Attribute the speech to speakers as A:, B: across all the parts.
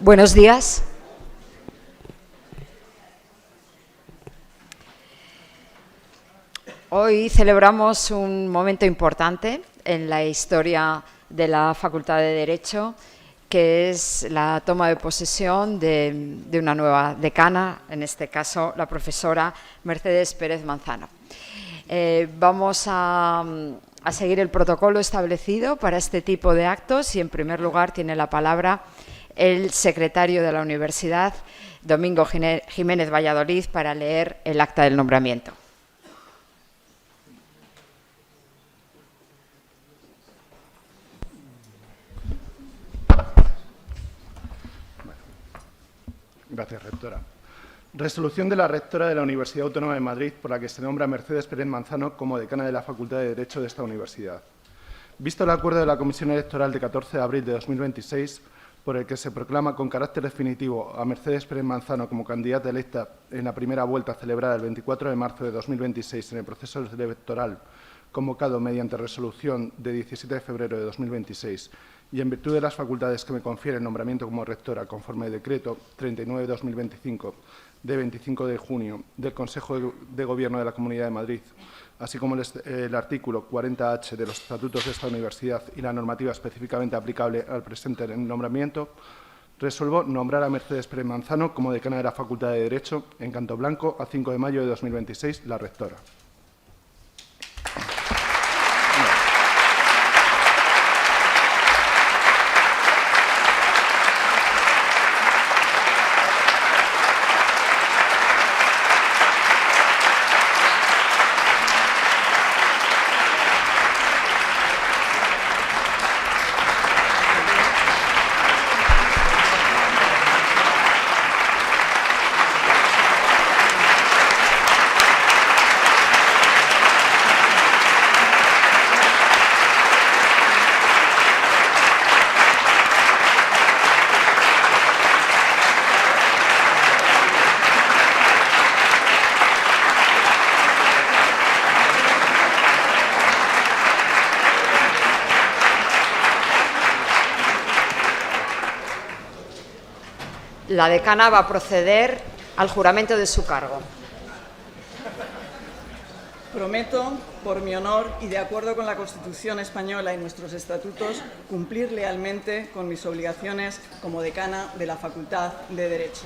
A: Buenos días. Hoy celebramos un momento importante en la historia de la Facultad de Derecho, que es la toma de posesión de una nueva decana, en este caso la profesora Mercedes Pérez Manzano. Vamos a seguir el protocolo establecido para este tipo de actos y, en primer lugar, tiene la palabra el secretario de la Universidad, Domingo Jiménez Valladolid, para leer el acta del nombramiento.
B: Gracias, rectora. Resolución de la rectora de la Universidad Autónoma de Madrid por la que se nombra Mercedes Pérez Manzano como decana de la Facultad de Derecho de esta universidad. Visto el acuerdo de la Comisión Electoral de 14 de abril de 2026, por el que se proclama con carácter definitivo a Mercedes Pérez Manzano como candidata electa en la primera vuelta celebrada el 24 de marzo de 2026 en el proceso electoral convocado mediante resolución de 17 de febrero de 2026 y en virtud de las facultades que me confiere el nombramiento como rectora conforme al decreto 39 de 2025 de 25 de junio del Consejo de Gobierno de la Comunidad de Madrid, así como el artículo 40H de los estatutos de esta universidad y la normativa específicamente aplicable al presente nombramiento, resuelvo nombrar a Mercedes Pérez Manzano como decana de la Facultad de Derecho en Canto Blanco a 5 de mayo de 2026, la rectora.
A: La decana va a proceder al juramento de su cargo.
C: Prometo, por mi honor y de acuerdo con la Constitución española y nuestros estatutos, cumplir lealmente con mis obligaciones como decana de la Facultad de Derecho.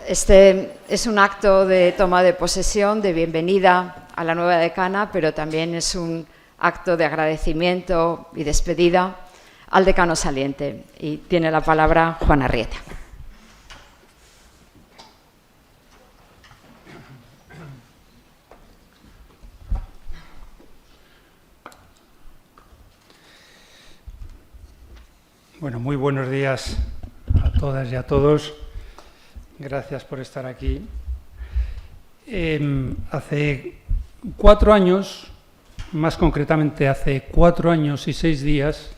A: Este es un acto de toma de posesión, de bienvenida a la nueva decana, pero también es un acto de agradecimiento y despedida al decano saliente. Y tiene la palabra Juan Arrieta.
D: Bueno, muy buenos días a todas y a todos. Gracias por estar aquí. Hace 4 años, más concretamente hace 4 años y 6 días,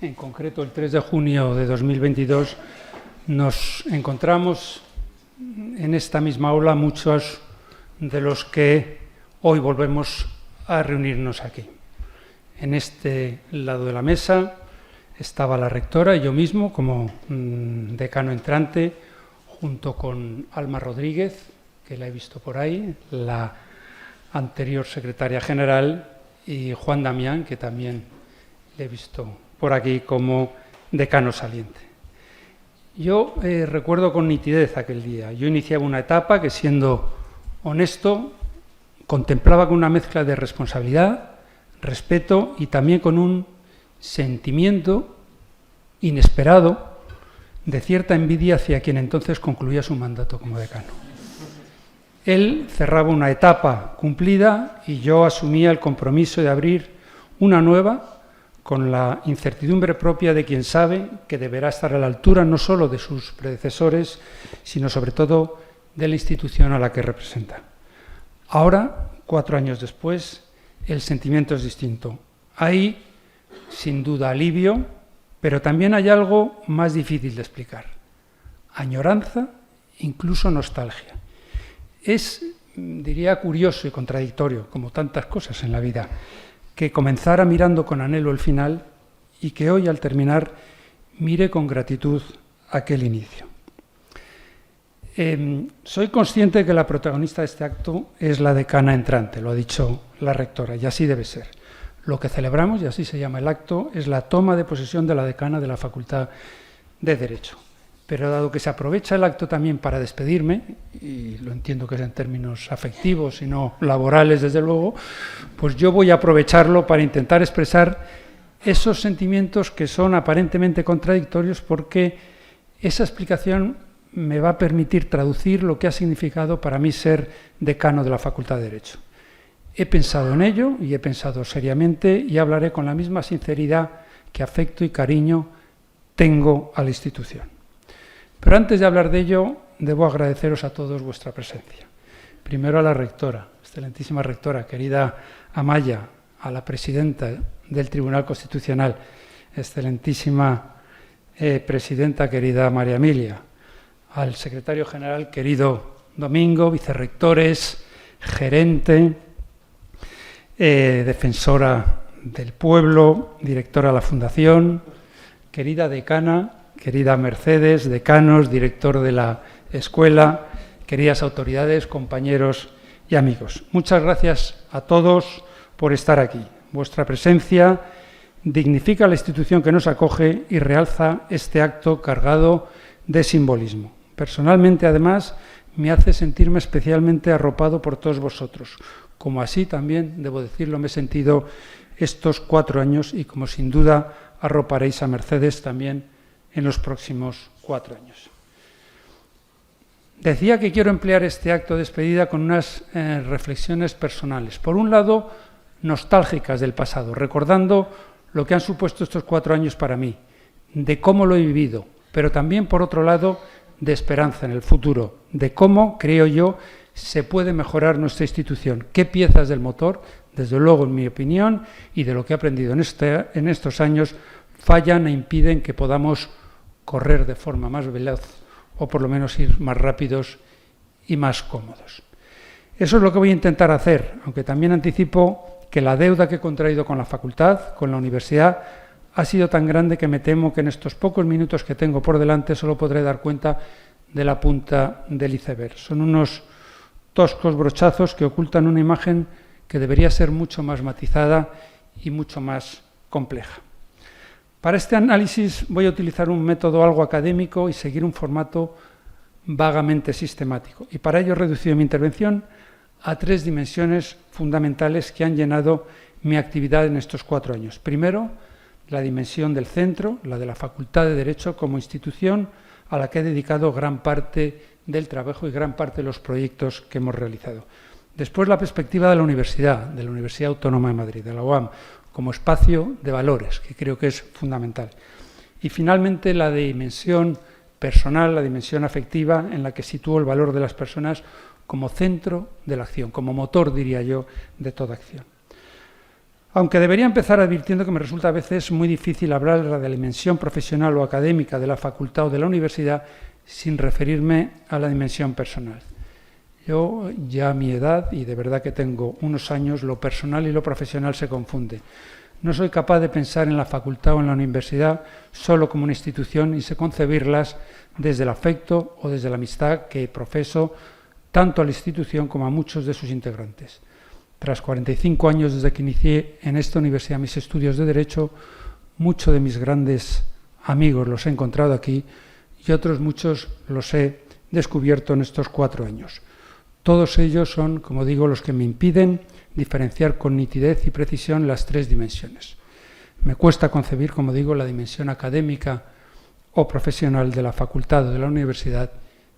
D: en concreto el 3 de junio de 2022, nos encontramos en esta misma aula muchos de los que hoy volvemos a reunirnos aquí. En este lado de la mesa estaba la rectora y yo mismo como decano entrante, junto con Alma Rodríguez, que la he visto por ahí, la anterior secretaria general, y Juan Damián, que también le he visto por aquí como decano saliente. Yo recuerdo con nitidez aquel día. Yo iniciaba una etapa que, siendo honesto, contemplaba con una mezcla de responsabilidad, respeto y también con un sentimiento inesperado de cierta envidia hacia quien entonces concluía su mandato como decano. Él cerraba una etapa cumplida y yo asumía el compromiso de abrir una nueva con la incertidumbre propia de quien sabe que deberá estar a la altura no solo de sus predecesores, sino sobre todo de la institución a la que representa. Ahora, 4 años después, el sentimiento es distinto. Hay, sin duda, alivio, pero también hay algo más difícil de explicar. Añoranza, incluso nostalgia. Es, diría, curioso y contradictorio, como tantas cosas en la vida, que comenzara mirando con anhelo el final y que hoy, al terminar, mire con gratitud aquel inicio. Soy consciente de que la protagonista de este acto es la decana entrante, lo ha dicho la rectora, y así debe ser. Lo que celebramos, y así se llama el acto, es la toma de posesión de la decana de la Facultad de Derecho. Pero dado que se aprovecha el acto también para despedirme, y lo entiendo que es en términos afectivos y no laborales, desde luego, pues yo voy a aprovecharlo para intentar expresar esos sentimientos que son aparentemente contradictorios, porque esa explicación me va a permitir traducir lo que ha significado para mí ser decano de la Facultad de Derecho. He pensado en ello y he pensado seriamente y hablaré con la misma sinceridad que afecto y cariño tengo a la institución. Pero antes de hablar de ello, debo agradeceros a todos vuestra presencia. Primero a la rectora, excelentísima rectora, querida Amaya, a la presidenta del Tribunal Constitucional, excelentísima presidenta, querida María Emilia, al secretario general, querido Domingo, vicerrectores, gerente, defensora del pueblo, directora de la Fundación, querida decana, querida Mercedes, decanos, director de la escuela, queridas autoridades, compañeros y amigos. Muchas gracias a todos por estar aquí. Vuestra presencia dignifica la institución que nos acoge y realza este acto cargado de simbolismo. Personalmente, además, me hace sentirme especialmente arropado por todos vosotros, como así también, debo decirlo, me he sentido estos 4 años y como sin duda arroparéis a Mercedes también en los próximos 4 años. Decía que quiero emplear este acto de despedida con unas reflexiones personales. Por un lado, nostálgicas del pasado, recordando lo que han supuesto estos 4 años para mí, de cómo lo he vivido, pero también, por otro lado, de esperanza en el futuro, de cómo, creo yo, se puede mejorar nuestra institución, qué piezas del motor, desde luego en mi opinión, y de lo que he aprendido en estos años, fallan e impiden que podamos correr de forma más veloz o por lo menos ir más rápidos y más cómodos. Eso es lo que voy a intentar hacer, aunque también anticipo que la deuda que he contraído con la facultad, con la universidad, ha sido tan grande que me temo que en estos pocos minutos que tengo por delante solo podré dar cuenta de la punta del iceberg. Son unos toscos brochazos que ocultan una imagen que debería ser mucho más matizada y mucho más compleja. Para este análisis voy a utilizar un método algo académico y seguir un formato vagamente sistemático. Y para ello he reducido mi intervención a 3 dimensiones fundamentales que han llenado mi actividad en estos 4 años. Primero, la dimensión del centro, la de la Facultad de Derecho como institución a la que he dedicado gran parte del trabajo y gran parte de los proyectos que hemos realizado. Después, la perspectiva de la Universidad Autónoma de Madrid, de la UAM, como espacio de valores, que creo que es fundamental. Y finalmente, la dimensión personal, la dimensión afectiva, en la que sitúo el valor de las personas como centro de la acción, como motor, diría yo, de toda acción. Aunque debería empezar advirtiendo que me resulta a veces muy difícil hablar de la dimensión profesional o académica de la facultad o de la universidad sin referirme a la dimensión personal. Yo, ya a mi edad, y de verdad que tengo unos años, lo personal y lo profesional se confunde. No soy capaz de pensar en la facultad o en la universidad solo como una institución y sé concebirlas desde el afecto o desde la amistad que profeso tanto a la institución como a muchos de sus integrantes. Tras 45 años desde que inicié en esta universidad mis estudios de Derecho, muchos de mis grandes amigos los he encontrado aquí y otros muchos los he descubierto en estos 4 años. Todos ellos son, como digo, los que me impiden diferenciar con nitidez y precisión las 3 dimensiones. Me cuesta concebir, como digo, la dimensión académica o profesional de la facultad o de la universidad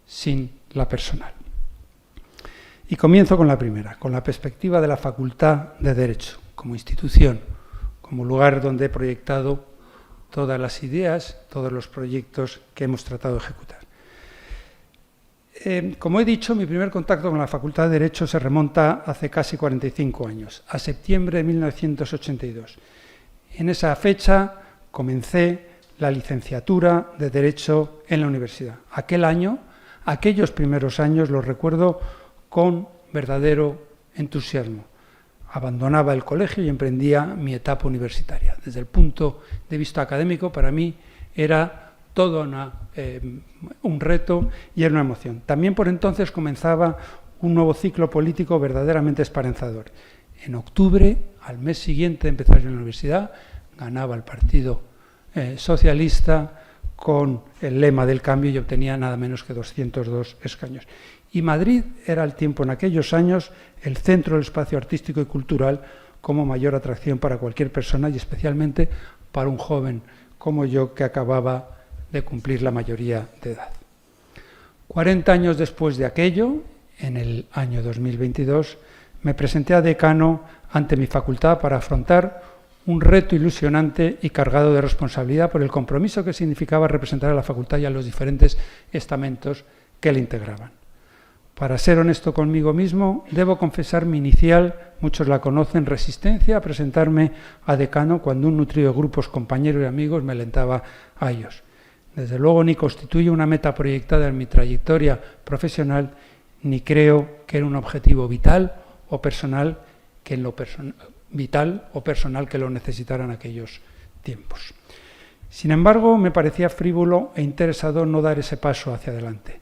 D: sin la personal. Y comienzo con la primera, con la perspectiva de la Facultad de Derecho, como institución, como lugar donde he proyectado todas las ideas, todos los proyectos que hemos tratado de ejecutar. Como he dicho, mi primer contacto con la Facultad de Derecho se remonta hace casi 45 años, a septiembre de 1982. En esa fecha comencé la licenciatura de Derecho en la universidad. Aquel año, aquellos primeros años, los recuerdo con verdadero entusiasmo. Abandonaba el colegio y emprendía mi etapa universitaria. Desde el punto de vista académico, para mí era todo un reto y era una emoción. También por entonces comenzaba un nuevo ciclo político verdaderamente esperanzador. En octubre, al mes siguiente de empezar en la universidad, ganaba el Partido Socialista con el lema del cambio y obtenía nada menos que 202 escaños. Y Madrid era al tiempo, en aquellos años, el centro del espacio artístico y cultural como mayor atracción para cualquier persona y especialmente para un joven como yo que acababa de cumplir la mayoría de edad. 40 años después de aquello, en el año 2022, me presenté a decano ante mi facultad para afrontar un reto ilusionante y cargado de responsabilidad por el compromiso que significaba representar a la facultad y a los diferentes estamentos que la integraban. Para ser honesto conmigo mismo, debo confesar mi inicial, muchos la conocen, resistencia a presentarme a decano cuando un nutrido de grupos, compañeros y amigos me alentaba a ellos. Desde luego ni constituye una meta proyectada en mi trayectoria profesional, ni creo que era un objetivo vital o personal que lo necesitaran aquellos tiempos. Sin embargo, me parecía frívolo e interesado no dar ese paso hacia adelante.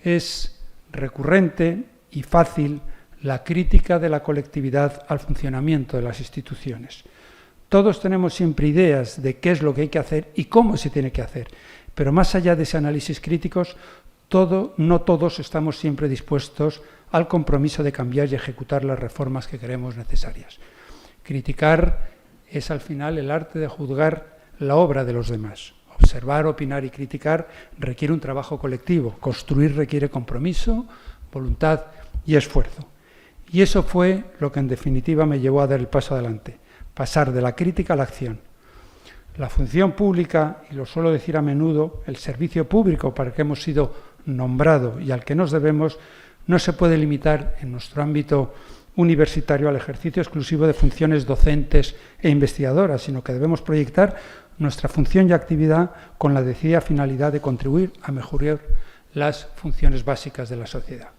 D: Es recurrente y fácil la crítica de la colectividad al funcionamiento de las instituciones. Todos tenemos siempre ideas de qué es lo que hay que hacer y cómo se tiene que hacer, pero más allá de ese análisis críticos, no todos estamos siempre dispuestos al compromiso de cambiar y ejecutar las reformas que creemos necesarias. Criticar es al final el arte de juzgar la obra de los demás. Observar, opinar y criticar requiere un trabajo colectivo. Construir requiere compromiso, voluntad y esfuerzo. Y eso fue lo que en definitiva me llevó a dar el paso adelante, pasar de la crítica a la acción. La función pública, y lo suelo decir a menudo, el servicio público para el que hemos sido nombrados y al que nos debemos, no se puede limitar en nuestro ámbito universitario al ejercicio exclusivo de funciones docentes e investigadoras, sino que debemos proyectar nuestra función y actividad con la decidida finalidad de contribuir a mejorar las funciones básicas de la sociedad.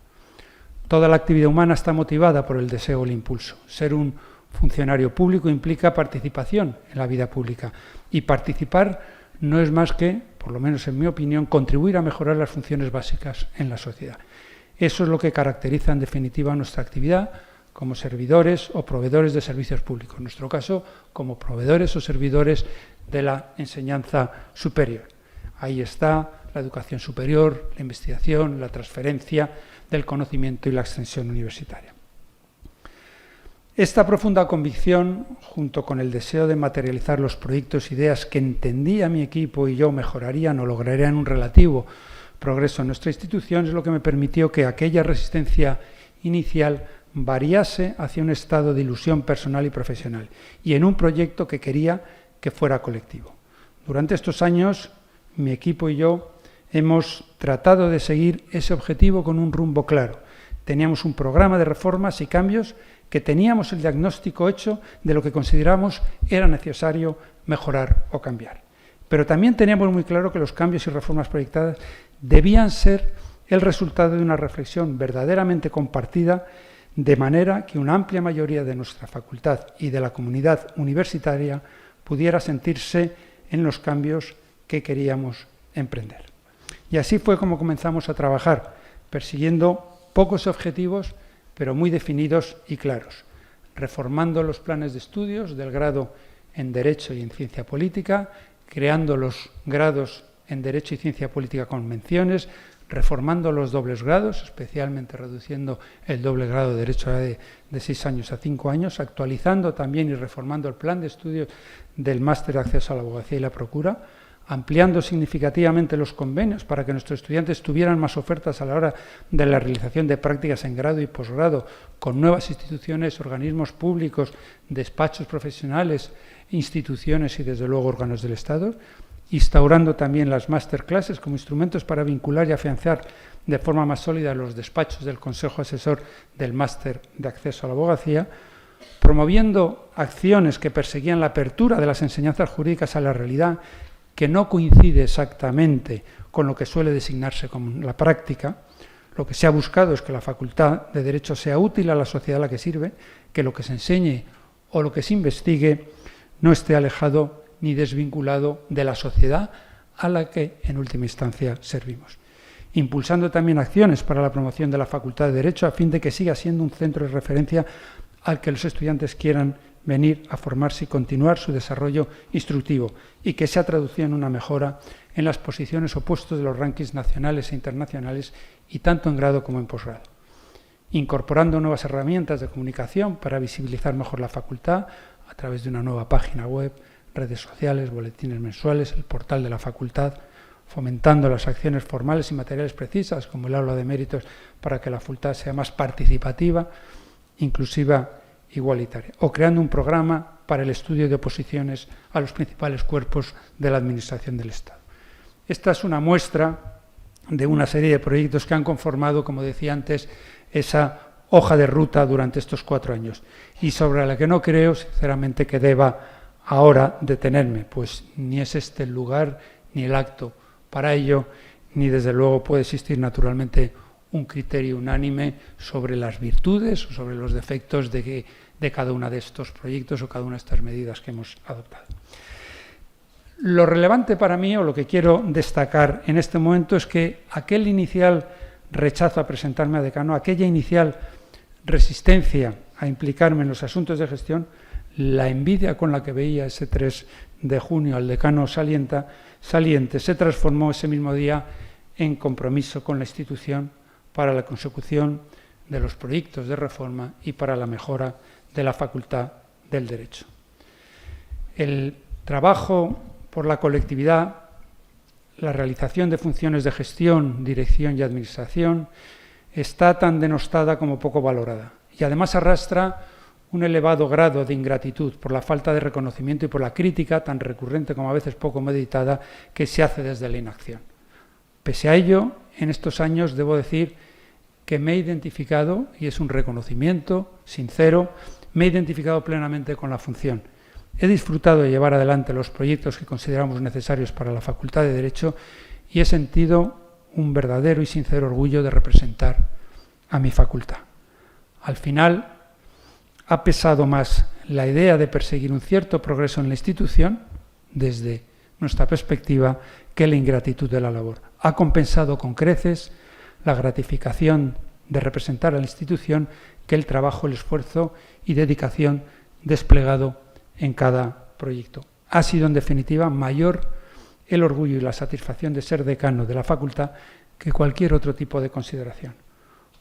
D: Toda la actividad humana está motivada por el deseo o el impulso. Ser un funcionario público implica participación en la vida pública y participar no es más que, por lo menos en mi opinión, contribuir a mejorar las funciones básicas en la sociedad. Eso es lo que caracteriza en definitiva nuestra actividad como servidores o proveedores de servicios públicos, en nuestro caso como proveedores o servidores de la enseñanza superior. Ahí está la educación superior, la investigación, la transferencia del conocimiento y la extensión universitaria. Esta profunda convicción, junto con el deseo de materializar los proyectos e ideas que entendía mi equipo y yo mejorarían o lograrían un relativo progreso en nuestra institución, es lo que me permitió que aquella resistencia inicial variase hacia un estado de ilusión personal y profesional y en un proyecto que quería que fuera colectivo. Durante estos años, mi equipo y yo hemos tratado de seguir ese objetivo con un rumbo claro. Teníamos un programa de reformas y cambios que teníamos el diagnóstico hecho de lo que consideramos era necesario mejorar o cambiar. Pero también teníamos muy claro que los cambios y reformas proyectadas debían ser el resultado de una reflexión verdaderamente compartida, de manera que una amplia mayoría de nuestra facultad y de la comunidad universitaria pudiera sentirse en los cambios que queríamos emprender. Y así fue como comenzamos a trabajar, persiguiendo pocos objetivos, pero muy definidos y claros, reformando los planes de estudios del grado en Derecho y en Ciencia Política, creando los grados en Derecho y Ciencia Política con menciones, reformando los dobles grados, especialmente reduciendo el doble grado de Derecho de 6 años a 5 años, actualizando también y reformando el plan de estudios del Máster de Acceso a la Abogacía y la Procura, ampliando significativamente los convenios para que nuestros estudiantes tuvieran más ofertas a la hora de la realización de prácticas en grado y posgrado, con nuevas instituciones, organismos públicos, despachos profesionales, instituciones y, desde luego, órganos del Estado, instaurando también las masterclasses como instrumentos para vincular y afianzar de forma más sólida los despachos del Consejo Asesor del Máster de Acceso a la Abogacía, promoviendo acciones que perseguían la apertura de las enseñanzas jurídicas a la realidad, que no coincide exactamente con lo que suele designarse como la práctica. Lo que se ha buscado es que la Facultad de Derecho sea útil a la sociedad a la que sirve, que lo que se enseñe o lo que se investigue no esté alejado ni desvinculado de la sociedad a la que, en última instancia, servimos. Impulsando también acciones para la promoción de la Facultad de Derecho a fin de que siga siendo un centro de referencia al que los estudiantes quieran venir a formarse y continuar su desarrollo instructivo, y que se ha traducido en una mejora en las posiciones o puestos de los rankings nacionales e internacionales, y tanto en grado como en posgrado. Incorporando nuevas herramientas de comunicación para visibilizar mejor la facultad a través de una nueva página web, redes sociales, boletines mensuales, el portal de la facultad, fomentando las acciones formales y materiales precisas, como el aula de méritos, para que la facultad sea más participativa, inclusiva, igualitaria, o creando un programa para el estudio de oposiciones a los principales cuerpos de la Administración del Estado. Esta es una muestra de una serie de proyectos que han conformado, como decía antes, esa hoja de ruta durante estos 4 años, y sobre la que no creo, sinceramente, que deba ahora detenerme, pues ni es este el lugar ni el acto para ello, ni desde luego puede existir naturalmente un criterio unánime sobre las virtudes o sobre los defectos de cada uno de estos proyectos o cada una de estas medidas que hemos adoptado. Lo relevante para mí, o lo que quiero destacar en este momento, es que aquel inicial rechazo a presentarme a decano, aquella inicial resistencia a implicarme en los asuntos de gestión, la envidia con la que veía ese 3 de junio al decano saliente se transformó ese mismo día en compromiso con la institución para la consecución de los proyectos de reforma y para la mejora de la Facultad del Derecho. El trabajo por la colectividad, la realización de funciones de gestión, dirección y administración está tan denostada como poco valorada, y además arrastra un elevado grado de ingratitud por la falta de reconocimiento y por la crítica tan recurrente como a veces poco meditada que se hace desde la inacción. Pese a ello, en estos años debo decir que me he identificado, y es un reconocimiento sincero, me he identificado plenamente con la función. He disfrutado de llevar adelante los proyectos que consideramos necesarios para la Facultad de Derecho y he sentido un verdadero y sincero orgullo de representar a mi facultad. Al final, ha pesado más la idea de perseguir un cierto progreso en la institución, desde nuestra perspectiva, que la ingratitud de la labor. Ha compensado con creces la gratificación de representar a la institución que el trabajo, el esfuerzo y dedicación desplegado en cada proyecto. Ha sido, en definitiva, mayor el orgullo y la satisfacción de ser decano de la facultad que cualquier otro tipo de consideración.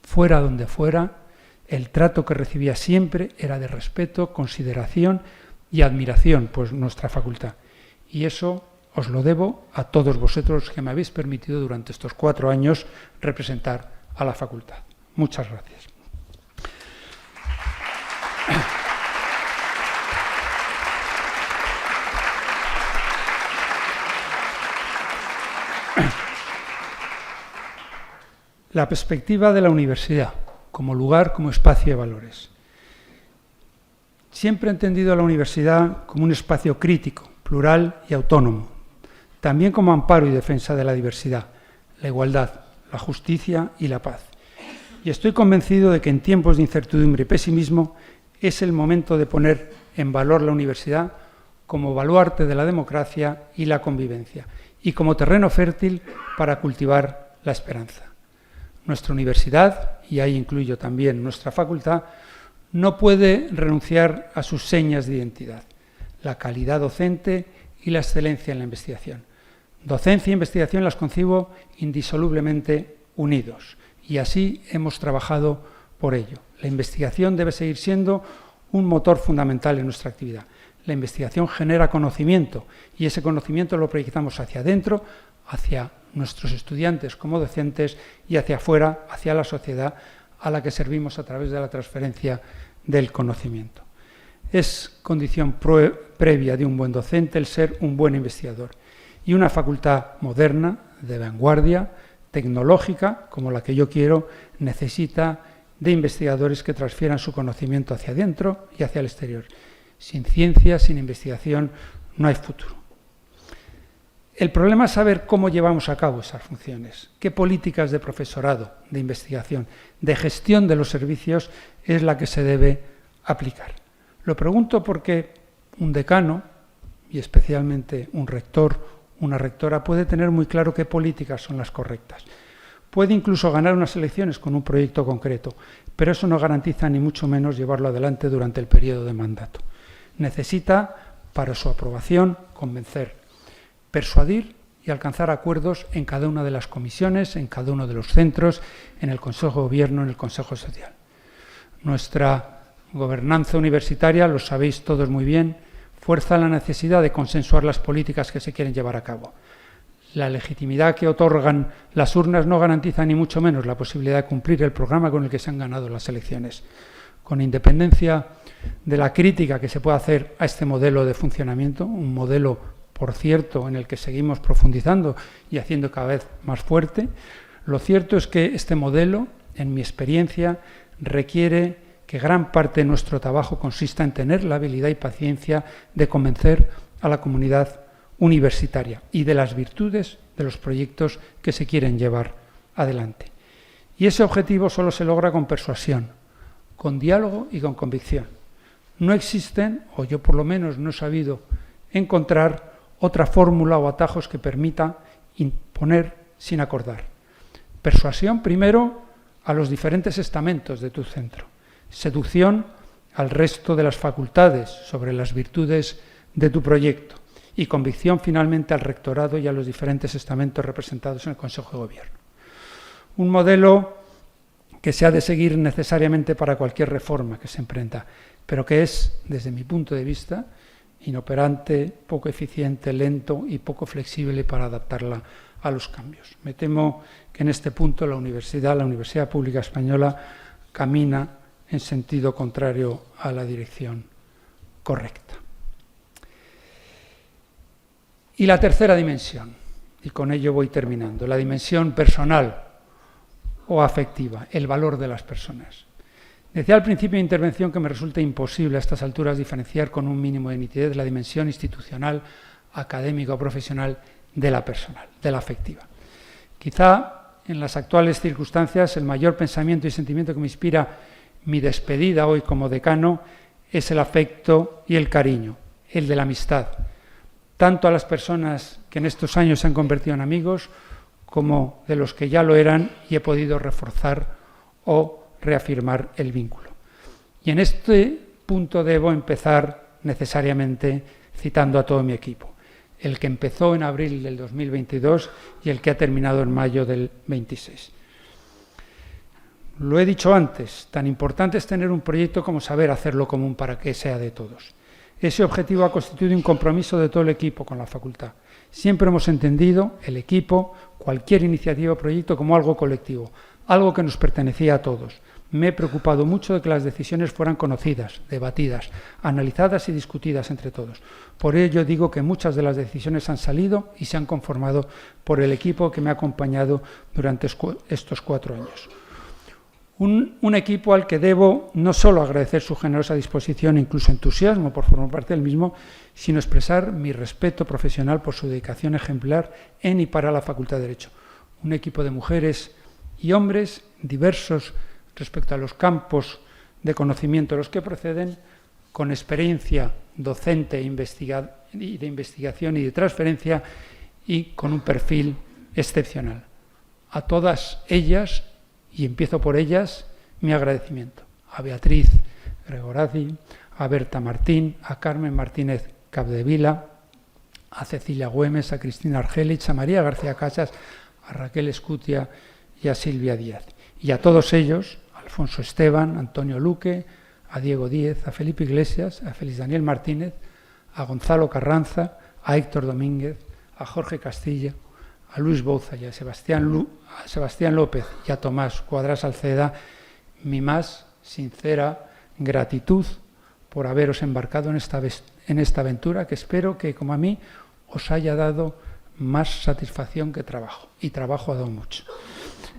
D: Fuera donde fuera, el trato que recibía siempre era de respeto, consideración y admiración por nuestra facultad. Y eso os lo debo a todos vosotros que me habéis permitido durante estos 4 años representar a la facultad. Muchas gracias. La perspectiva de la universidad como lugar, como espacio de valores. Siempre he entendido a la universidad como un espacio crítico, plural y autónomo, también como amparo y defensa de la diversidad, la igualdad, la justicia y la paz. Y estoy convencido de que en tiempos de incertidumbre y pesimismo es el momento de poner en valor la universidad como baluarte de la democracia y la convivencia, y como terreno fértil para cultivar la esperanza. Nuestra universidad, y ahí incluyo también nuestra facultad, no puede renunciar a sus señas de identidad, la calidad docente y la excelencia en la investigación. Docencia e investigación las concibo indisolublemente unidos, y así hemos trabajado por ello. La investigación debe seguir siendo un motor fundamental en nuestra actividad. La investigación genera conocimiento y ese conocimiento lo proyectamos hacia adentro, hacia nuestros estudiantes como docentes y hacia afuera, hacia la sociedad a la que servimos a través de la transferencia del conocimiento. Es condición previa de un buen docente el ser un buen investigador. Y una facultad moderna, de vanguardia, tecnológica, como la que yo quiero, necesita de investigadores que transfieran su conocimiento hacia adentro y hacia el exterior. Sin ciencia, sin investigación, no hay futuro. El problema es saber cómo llevamos a cabo esas funciones, qué políticas de profesorado, de investigación, de gestión de los servicios es la que se debe aplicar. Lo pregunto porque un decano, y especialmente un rector, una rectora, puede tener muy claro qué políticas son las correctas. Puede incluso ganar unas elecciones con un proyecto concreto, pero eso no garantiza ni mucho menos llevarlo adelante durante el periodo de mandato. Necesita, para su aprobación, convencer, persuadir y alcanzar acuerdos en cada una de las comisiones, en cada uno de los centros, en el Consejo de Gobierno, en el Consejo Social. Nuestra gobernanza universitaria, lo sabéis todos muy bien, fuerza la necesidad de consensuar las políticas que se quieren llevar a cabo. La legitimidad que otorgan las urnas no garantiza ni mucho menos la posibilidad de cumplir el programa con el que se han ganado las elecciones. Con independencia de la crítica que se pueda hacer a este modelo de funcionamiento, un modelo, por cierto, en el que seguimos profundizando y haciendo cada vez más fuerte, lo cierto es que este modelo, en mi experiencia, requiere que gran parte de nuestro trabajo consista en tener la habilidad y paciencia de convencer a la comunidad universitaria y de las virtudes de los proyectos que se quieren llevar adelante. Y ese objetivo solo se logra con persuasión, con diálogo y con convicción. No existen, o yo por lo menos no he sabido encontrar otra fórmula o atajos que permita imponer sin acordar. Persuasión primero a los diferentes estamentos de tu centro. Seducción al resto de las facultades sobre las virtudes de tu proyecto y convicción finalmente al rectorado y a los diferentes estamentos representados en el Consejo de Gobierno. Un modelo que se ha de seguir necesariamente para cualquier reforma que se emprenda, pero que es, desde mi punto de vista, inoperante, poco eficiente, lento y poco flexible para adaptarla a los cambios. Me temo que en este punto la Universidad Pública Española, camina en sentido contrario a la dirección correcta. Y la tercera dimensión, y con ello voy terminando, la dimensión personal o afectiva, el valor de las personas. Decía al principio de intervención que me resulta imposible a estas alturas diferenciar con un mínimo de nitidez la dimensión institucional, académica o profesional de la personal, de la afectiva. Quizá en las actuales circunstancias el mayor pensamiento y sentimiento que me inspira mi despedida hoy como decano es el afecto y el cariño, el de la amistad, tanto a las personas que en estos años se han convertido en amigos como de los que ya lo eran y he podido reforzar o reafirmar el vínculo. Y en este punto debo empezar necesariamente citando a todo mi equipo, el que empezó en abril del 2022 y el que ha terminado en mayo del 26. Lo he dicho antes, tan importante es tener un proyecto como saber hacerlo común para que sea de todos. Ese objetivo ha constituido un compromiso de todo el equipo con la facultad. Siempre hemos entendido el equipo, cualquier iniciativa o proyecto como algo colectivo, algo que nos pertenecía a todos. Me he preocupado mucho de que las decisiones fueran conocidas, debatidas, analizadas y discutidas entre todos. Por ello digo que muchas de las decisiones han salido y se han conformado por el equipo que me ha acompañado durante estos 4 años. Un equipo al que debo no solo agradecer su generosa disposición e incluso entusiasmo por formar parte del mismo, sino expresar mi respeto profesional por su dedicación ejemplar en y para la Facultad de Derecho. Un equipo de mujeres y hombres diversos respecto a los campos de conocimiento a los que proceden, con experiencia docente y de investigación y de transferencia y con un perfil excepcional. A todas ellas, y empiezo por ellas, mi agradecimiento. A Beatriz Gregorazzi, a Berta Martín, a Carmen Martínez Capdevila, a Cecilia Güemes, a Cristina Argelich, a María García Casas, a Raquel Escutia y a Silvia Díaz. Y a todos ellos, a Alfonso Esteban, a Antonio Luque, a Diego Díez, a Felipe Iglesias, a Félix Daniel Martínez, a Gonzalo Carranza, a Héctor Domínguez, a Jorge Castillo, a Luis Bouza y a Sebastián López y a Tomás Cuadras Salceda, mi más sincera gratitud por haberos embarcado en esta aventura que espero que, como a mí, os haya dado más satisfacción que trabajo, y trabajo ha dado mucho.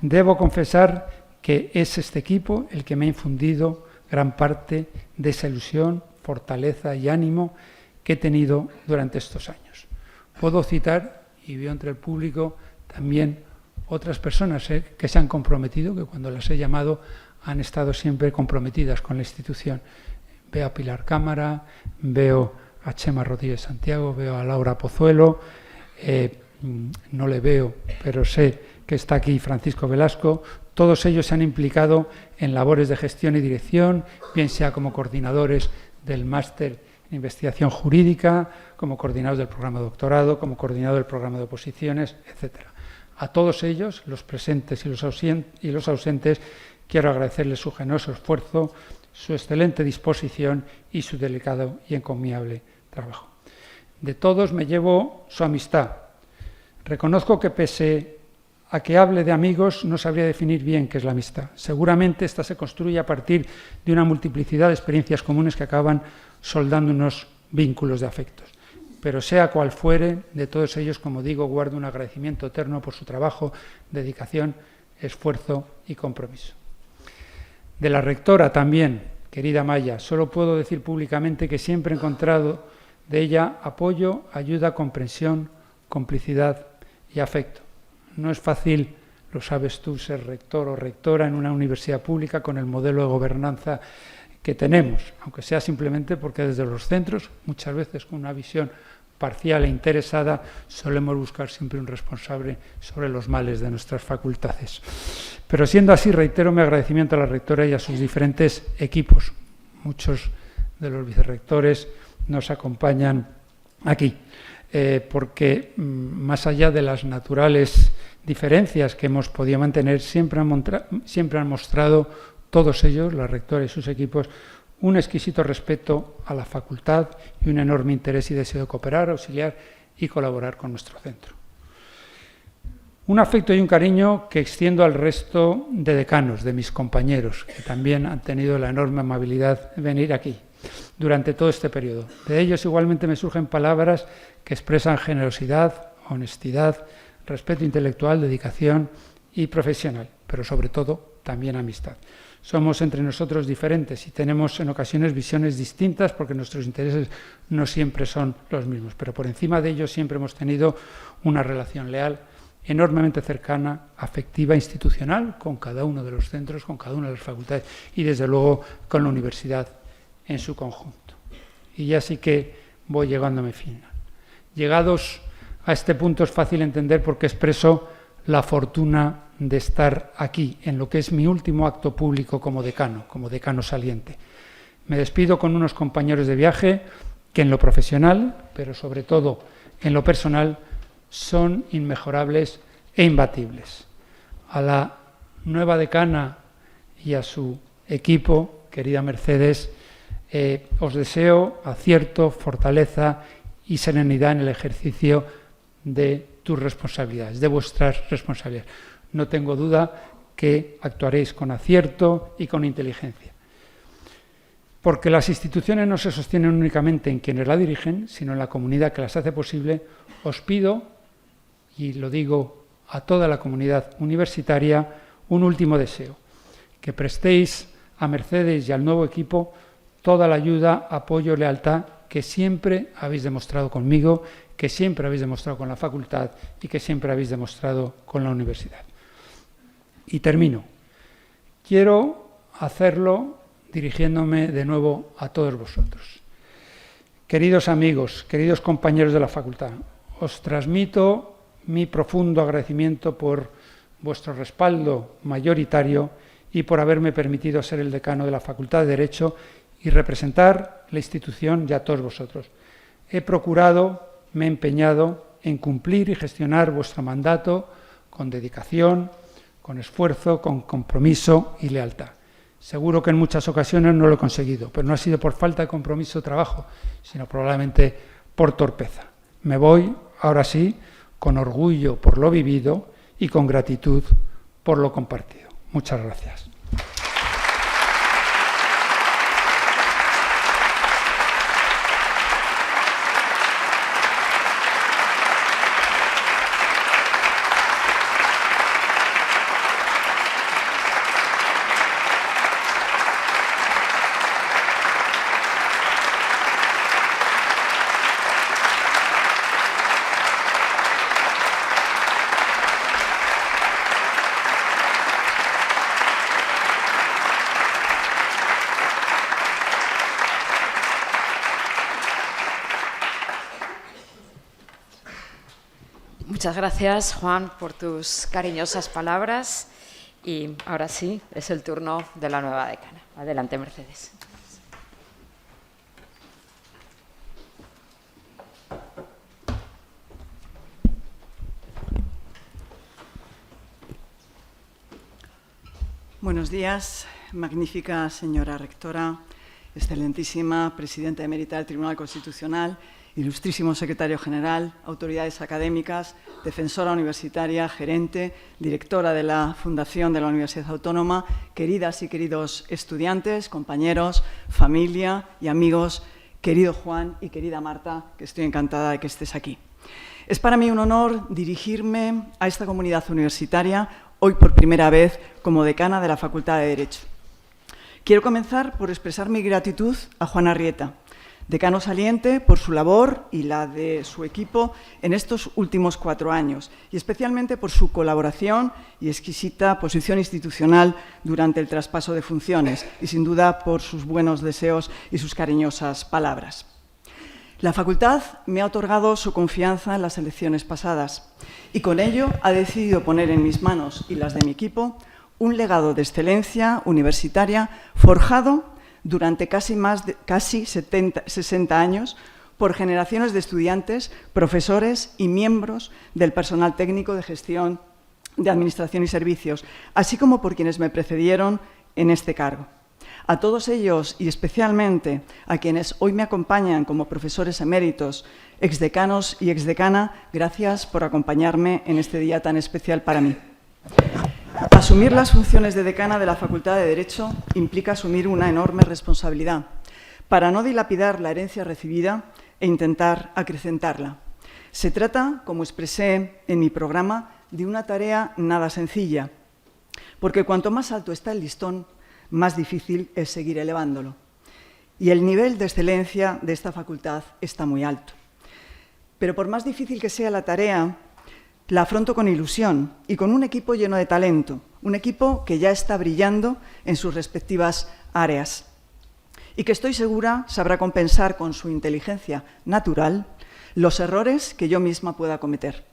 D: Debo confesar que es este equipo el que me ha infundido gran parte de esa ilusión, fortaleza y ánimo que he tenido durante estos años. Puedo citar, y veo entre el público también otras personas que se han comprometido, que cuando las he llamado han estado siempre comprometidas con la institución. Veo a Pilar Cámara, veo a Chema Rodríguez Santiago, veo a Laura Pozuelo, no le veo, pero sé que está aquí Francisco Velasco. Todos ellos se han implicado en labores de gestión y dirección, bien sea como coordinadores del máster en investigación jurídica, como coordinadores del programa de doctorado, como coordinador del programa de oposiciones, etc. A todos ellos, los presentes y los ausentes, quiero agradecerles su generoso esfuerzo, su excelente disposición y su delicado y encomiable trabajo. De todos me llevo su amistad. Reconozco que pese a que hable de amigos, no sabría definir bien qué es la amistad. Seguramente esta se construye a partir de una multiplicidad de experiencias comunes que acaban soldando unos vínculos de afectos. Pero sea cual fuere, de todos ellos, como digo, guardo un agradecimiento eterno por su trabajo, dedicación, esfuerzo y compromiso. De la rectora también, querida Maya, solo puedo decir públicamente que siempre he encontrado de ella apoyo, ayuda, comprensión, complicidad y afecto. No es fácil, lo sabes tú, ser rector o rectora en una universidad pública con el modelo de gobernanza que tenemos, aunque sea simplemente porque desde los centros, muchas veces con una visión parcial e interesada, solemos buscar siempre un responsable sobre los males de nuestras facultades. Pero siendo así, reitero mi agradecimiento a la rectora y a sus diferentes equipos. Muchos de los vicerrectores nos acompañan aquí, porque más allá de las naturales diferencias que hemos podido mantener, siempre han mostrado todos ellos, la rectora y sus equipos, un exquisito respeto a la facultad y un enorme interés y deseo de cooperar, auxiliar y colaborar con nuestro centro. Un afecto y un cariño que extiendo al resto de decanos, de mis compañeros, que también han tenido la enorme amabilidad de venir aquí durante todo este periodo. De ellos igualmente me surgen palabras que expresan generosidad, honestidad, respeto intelectual, dedicación y profesional, pero sobre todo también amistad. Somos entre nosotros diferentes y tenemos en ocasiones visiones distintas porque nuestros intereses no siempre son los mismos, pero por encima de ello siempre hemos tenido una relación leal, enormemente cercana, afectiva, institucional, con cada uno de los centros, con cada una de las facultades y desde luego con la universidad en su conjunto. Y ya sí que voy llegando a mi final. Llegados a este punto es fácil entender por qué expreso la fortuna de estar aquí, en lo que es mi último acto público como decano saliente. Me despido con unos compañeros de viaje que en lo profesional, pero sobre todo en lo personal, son inmejorables e imbatibles. A la nueva decana y a su equipo, querida Mercedes, os deseo acierto, fortaleza y serenidad en el ejercicio de tus responsabilidades, de vuestras responsabilidades. No tengo duda que actuaréis con acierto y con inteligencia. Porque las instituciones no se sostienen únicamente en quienes la dirigen, sino en la comunidad que las hace posible, os pido, y lo digo a toda la comunidad universitaria, un último deseo, que prestéis a Mercedes y al nuevo equipo toda la ayuda, apoyo, lealtad que siempre habéis demostrado conmigo, que siempre habéis demostrado con la facultad y que siempre habéis demostrado con la universidad. Y termino. Quiero hacerlo dirigiéndome de nuevo a todos vosotros. Queridos amigos, queridos compañeros de la facultad, os transmito mi profundo agradecimiento por vuestro respaldo mayoritario y por haberme permitido ser el decano de la Facultad de Derecho y representar la institución y a todos vosotros. He procurado, me he empeñado en cumplir y gestionar vuestro mandato con dedicación, con esfuerzo, con compromiso y lealtad. Seguro que en muchas ocasiones no lo he conseguido, pero no ha sido por falta de compromiso o trabajo, sino probablemente por torpeza. Me voy, ahora sí, con orgullo por lo vivido y con gratitud por lo compartido. Muchas gracias.
A: Muchas gracias, Juan, por tus cariñosas palabras. Y ahora sí, es el turno de la nueva decana. Adelante, Mercedes.
C: Buenos días, magnífica señora rectora, excelentísima presidenta emérita del Tribunal Constitucional, ilustrísimo secretario general, autoridades académicas, defensora universitaria, gerente, directora de la Fundación de la Universidad Autónoma, queridas y queridos estudiantes, compañeros, familia y amigos, querido Juan y querida Marta, que estoy encantada de que estés aquí. Es para mí un honor dirigirme a esta comunidad universitaria, hoy por primera vez como decana de la Facultad de Derecho. Quiero comenzar por expresar mi gratitud a Juan Arrieta, decano saliente, por su labor y la de su equipo en estos últimos 4 años, y especialmente por su colaboración y exquisita posición institucional durante el traspaso de funciones, y sin duda por sus buenos deseos y sus cariñosas palabras. La facultad me ha otorgado su confianza en las elecciones pasadas, y con ello ha decidido poner en mis manos y las de mi equipo un legado de excelencia universitaria forjado durante casi 60 años por generaciones de estudiantes, profesores y miembros del personal técnico de gestión de administración y servicios, así como por quienes me precedieron en este cargo. A todos ellos y especialmente a quienes hoy me acompañan como profesores eméritos, exdecanos y exdecana, gracias por acompañarme en este día tan especial para mí. Asumir las funciones de decana de la Facultad de Derecho implica asumir una enorme responsabilidad para no dilapidar la herencia recibida e intentar acrecentarla. Se trata, como expresé en mi programa, de una tarea nada sencilla, porque cuanto más alto está el listón, más difícil es seguir elevándolo. Y el nivel de excelencia de esta facultad está muy alto. Pero por más difícil que sea la tarea, la afronto con ilusión y con un equipo lleno de talento, un equipo que ya está brillando en sus respectivas áreas y que estoy segura sabrá compensar con su inteligencia natural los errores que yo misma pueda cometer.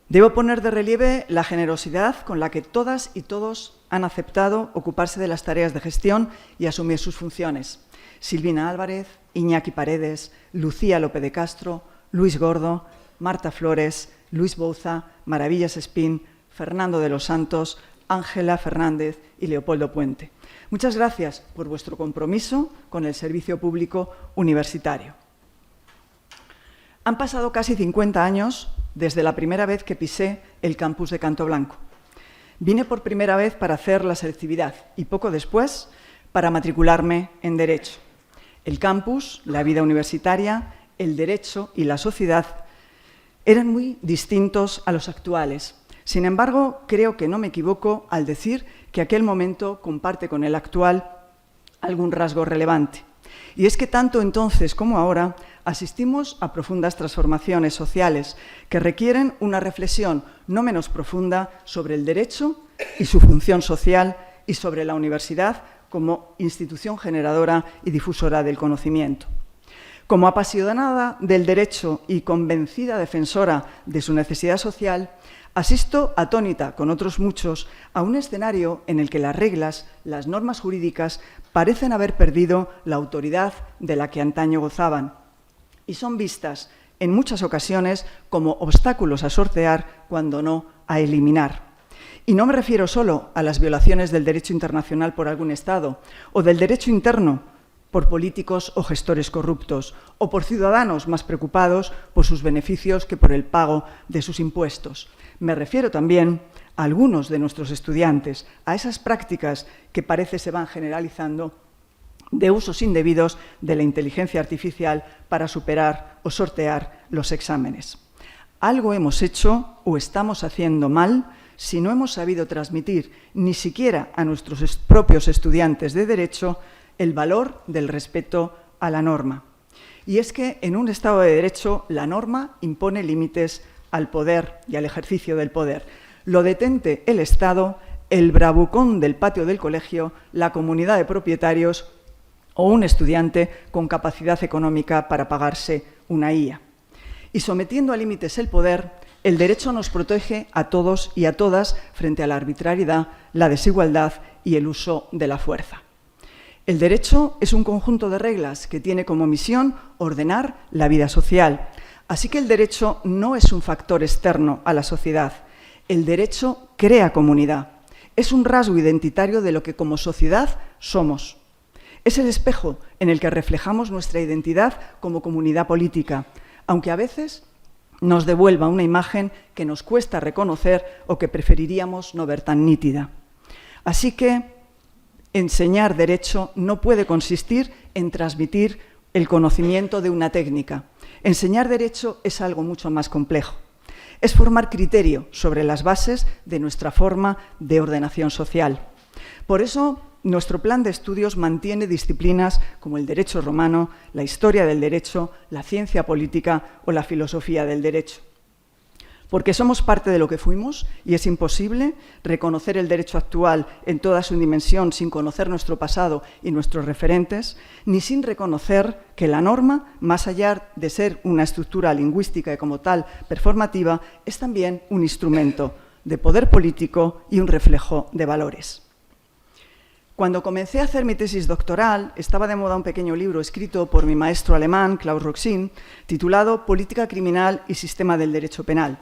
C: Debo poner de relieve la generosidad con la que todas y todos han aceptado ocuparse de las tareas de gestión y asumir sus funciones. Silvina Álvarez, Iñaki Paredes, Lucía López de Castro, Luis Gordo, Marta Flores, Luis Bouza, Maravillas Espín, Fernando de los Santos, Ángela Fernández y Leopoldo Puente. Muchas gracias por vuestro compromiso con el servicio público universitario. Han pasado casi 50 años desde la primera vez que pisé el campus de Canto Blanco. Vine por primera vez para hacer la selectividad y poco después para matricularme en Derecho. El campus, la vida universitaria, el derecho y la sociedad eran muy distintos a los actuales. Sin embargo, creo que no me equivoco al decir que aquel momento comparte con el actual algún rasgo relevante. Y es que tanto entonces como ahora asistimos a profundas transformaciones sociales que requieren una reflexión no menos profunda sobre el derecho y su función social y sobre la universidad como institución generadora y difusora del conocimiento. Como apasionada del derecho y convencida defensora de su necesidad social, asisto atónita con otros muchos a un escenario en el que las reglas, las normas jurídicas, parecen haber perdido la autoridad de la que antaño gozaban y son vistas en muchas ocasiones como obstáculos a sortear, cuando no a eliminar. Y no me refiero solo a las violaciones del derecho internacional por algún Estado o del derecho interno por políticos o gestores corruptos o por ciudadanos más preocupados por sus beneficios que por el pago de sus impuestos. Me refiero también a algunos de nuestros estudiantes, a esas prácticas que parece se van generalizando de usos indebidos de la inteligencia artificial para superar o sortear los exámenes. Algo hemos hecho o estamos haciendo mal si no hemos sabido transmitir ni siquiera a nuestros propios estudiantes de Derecho el valor del respeto a la norma. Y es que en un Estado de Derecho la norma impone límites al poder y al ejercicio del poder. Lo detente el Estado, el bravucón del patio del colegio, la comunidad de propietarios o un estudiante con capacidad económica para pagarse una IA. Y sometiendo a límites el poder, el derecho nos protege a todos y a todas frente a la arbitrariedad, la desigualdad y el uso de la fuerza. El derecho es un conjunto de reglas que tiene como misión ordenar la vida social. Así que el derecho no es un factor externo a la sociedad. El derecho crea comunidad. Es un rasgo identitario de lo que como sociedad somos. Es el espejo en el que reflejamos nuestra identidad como comunidad política, aunque a veces nos devuelva una imagen que nos cuesta reconocer o que preferiríamos no ver tan nítida. Así que enseñar derecho no puede consistir en transmitir el conocimiento de una técnica. Enseñar derecho es algo mucho más complejo. Es formar criterio sobre las bases de nuestra forma de ordenación social. Por eso, nuestro plan de estudios mantiene disciplinas como el derecho romano, la historia del derecho, la ciencia política o la filosofía del derecho. Porque somos parte de lo que fuimos y es imposible reconocer el derecho actual en toda su dimensión sin conocer nuestro pasado y nuestros referentes, ni sin reconocer que la norma, más allá de ser una estructura lingüística y como tal performativa, es también un instrumento de poder político y un reflejo de valores. Cuando comencé a hacer mi tesis doctoral, estaba de moda un pequeño libro escrito por mi maestro alemán, Klaus Roxin, titulado Política criminal y sistema del derecho penal.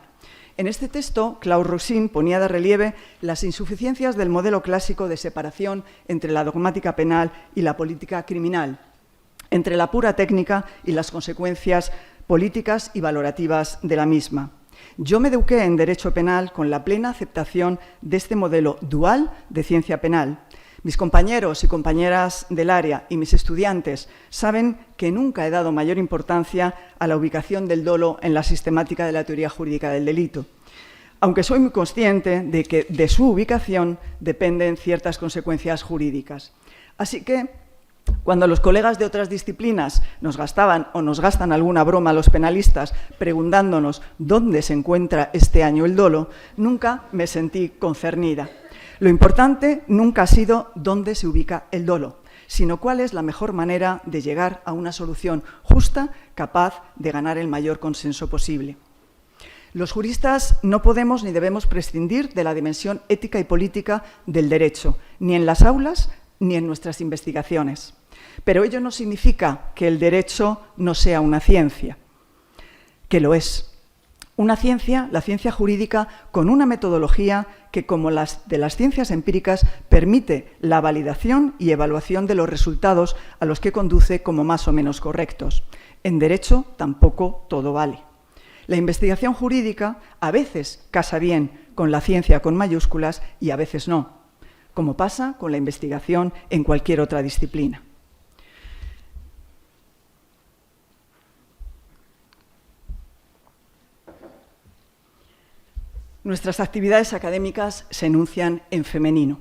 C: En este texto, Klaus Roxin ponía de relieve las insuficiencias del modelo clásico de separación entre la dogmática penal y la política criminal, entre la pura técnica y las consecuencias políticas y valorativas de la misma. Yo me eduqué en Derecho Penal con la plena aceptación de este modelo dual de ciencia penal. Mis compañeros y compañeras del área y mis estudiantes saben que nunca he dado mayor importancia a la ubicación del dolo en la sistemática de la teoría jurídica del delito, aunque soy muy consciente de que de su ubicación dependen ciertas consecuencias jurídicas. Así que, cuando los colegas de otras disciplinas nos gastaban o nos gastan alguna broma a los penalistas preguntándonos dónde se encuentra este año el dolo, nunca me sentí concernida. Lo importante nunca ha sido dónde se ubica el dolo, sino cuál es la mejor manera de llegar a una solución justa, capaz de ganar el mayor consenso posible. Los juristas no podemos ni debemos prescindir de la dimensión ética y política del derecho, ni en las aulas ni en nuestras investigaciones. Pero ello no significa que el derecho no sea una ciencia, que lo es. Una ciencia, la ciencia jurídica, con una metodología que, como las de las ciencias empíricas, permite la validación y evaluación de los resultados a los que conduce como más o menos correctos. En derecho tampoco todo vale. La investigación jurídica a veces casa bien con la ciencia con mayúsculas y a veces no, como pasa con la investigación en cualquier otra disciplina. Nuestras actividades académicas se enuncian en femenino.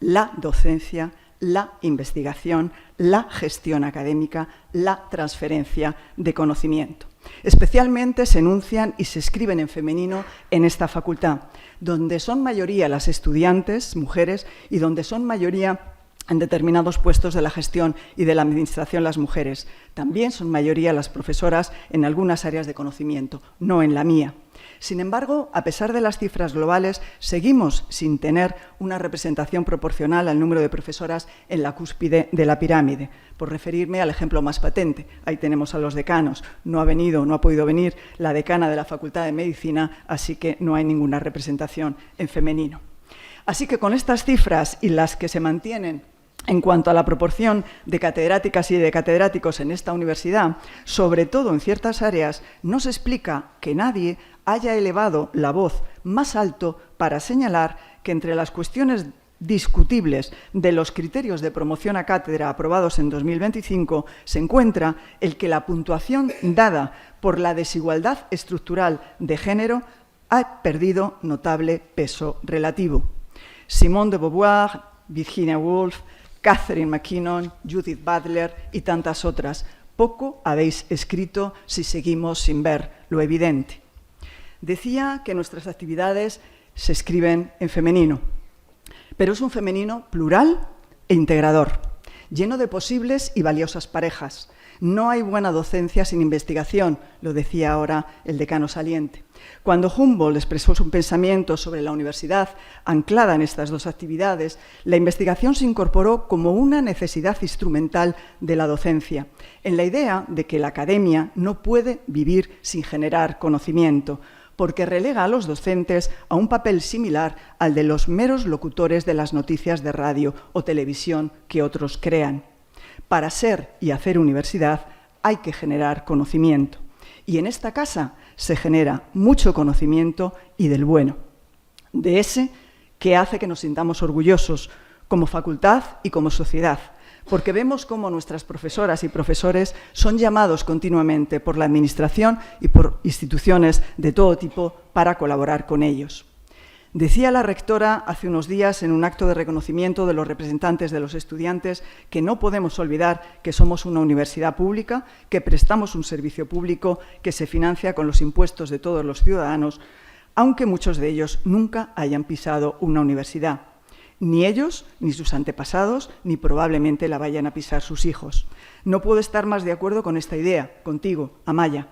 C: La docencia, la investigación, la gestión académica, la transferencia de conocimiento. Especialmente se enuncian y se escriben en femenino en esta facultad, donde son mayoría las estudiantes, mujeres, y donde son mayoría en determinados puestos de la gestión y de la administración las mujeres. También son mayoría las profesoras en algunas áreas de conocimiento, no en la mía. Sin embargo, a pesar de las cifras globales, seguimos sin tener una representación proporcional al número de profesoras en la cúspide de la pirámide. Por referirme al ejemplo más patente, ahí tenemos a los decanos. No ha podido venir la decana de la Facultad de Medicina, así que no hay ninguna representación en femenino. Así que con estas cifras y las que se mantienen en cuanto a la proporción de catedráticas y de catedráticos en esta universidad, sobre todo en ciertas áreas, nos explica que nadie haya elevado la voz más alto para señalar que entre las cuestiones discutibles de los criterios de promoción a cátedra aprobados en 2025 se encuentra el que la puntuación dada por la desigualdad estructural de género ha perdido notable peso relativo. Simone de Beauvoir, Virginia Woolf, Catherine McKinnon, Judith Butler y tantas otras. Poco habéis escrito si seguimos sin ver lo evidente. Decía que nuestras actividades se escriben en femenino, pero es un femenino plural e integrador, lleno de posibles y valiosas parejas. No hay buena docencia sin investigación, lo decía ahora el decano saliente. Cuando Humboldt expresó su pensamiento sobre la universidad anclada en estas dos actividades, la investigación se incorporó como una necesidad instrumental de la docencia, en la idea de que la academia no puede vivir sin generar conocimiento, porque relega a los docentes a un papel similar al de los meros locutores de las noticias de radio o televisión que otros crean. Para ser y hacer universidad hay que generar conocimiento. Y en esta casa se genera mucho conocimiento y del bueno, de ese que hace que nos sintamos orgullosos como facultad y como sociedad, porque vemos cómo nuestras profesoras y profesores son llamados continuamente por la Administración y por instituciones de todo tipo para colaborar con ellos. Decía la rectora hace unos días en un acto de reconocimiento de los representantes de los estudiantes que no podemos olvidar que somos una universidad pública, que prestamos un servicio público que se financia con los impuestos de todos los ciudadanos, aunque muchos de ellos nunca hayan pisado una universidad. Ni ellos, ni sus antepasados, ni probablemente la vayan a pisar sus hijos. No puedo estar más de acuerdo con esta idea, contigo, Amaya,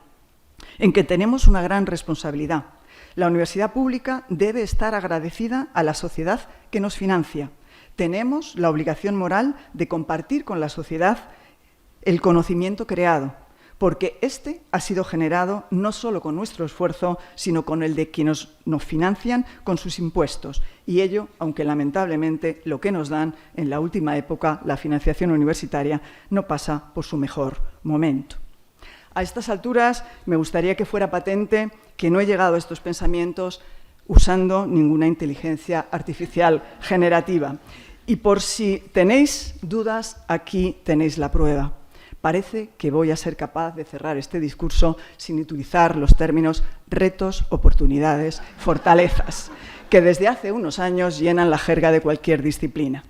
C: en que tenemos una gran responsabilidad. La universidad pública debe estar agradecida a la sociedad que nos financia. Tenemos la obligación moral de compartir con la sociedad el conocimiento creado, porque este ha sido generado no solo con nuestro esfuerzo, sino con el de quienes nos financian con sus impuestos. Y ello, aunque lamentablemente lo que nos dan en la última época, la financiación universitaria, no pasa por su mejor momento. A estas alturas me gustaría que fuera patente que no he llegado a estos pensamientos usando ninguna inteligencia artificial generativa. Y por si tenéis dudas, aquí tenéis la prueba. Parece que voy a ser capaz de cerrar este discurso sin utilizar los términos retos, oportunidades, fortalezas, que desde hace unos años llenan la jerga de cualquier disciplina.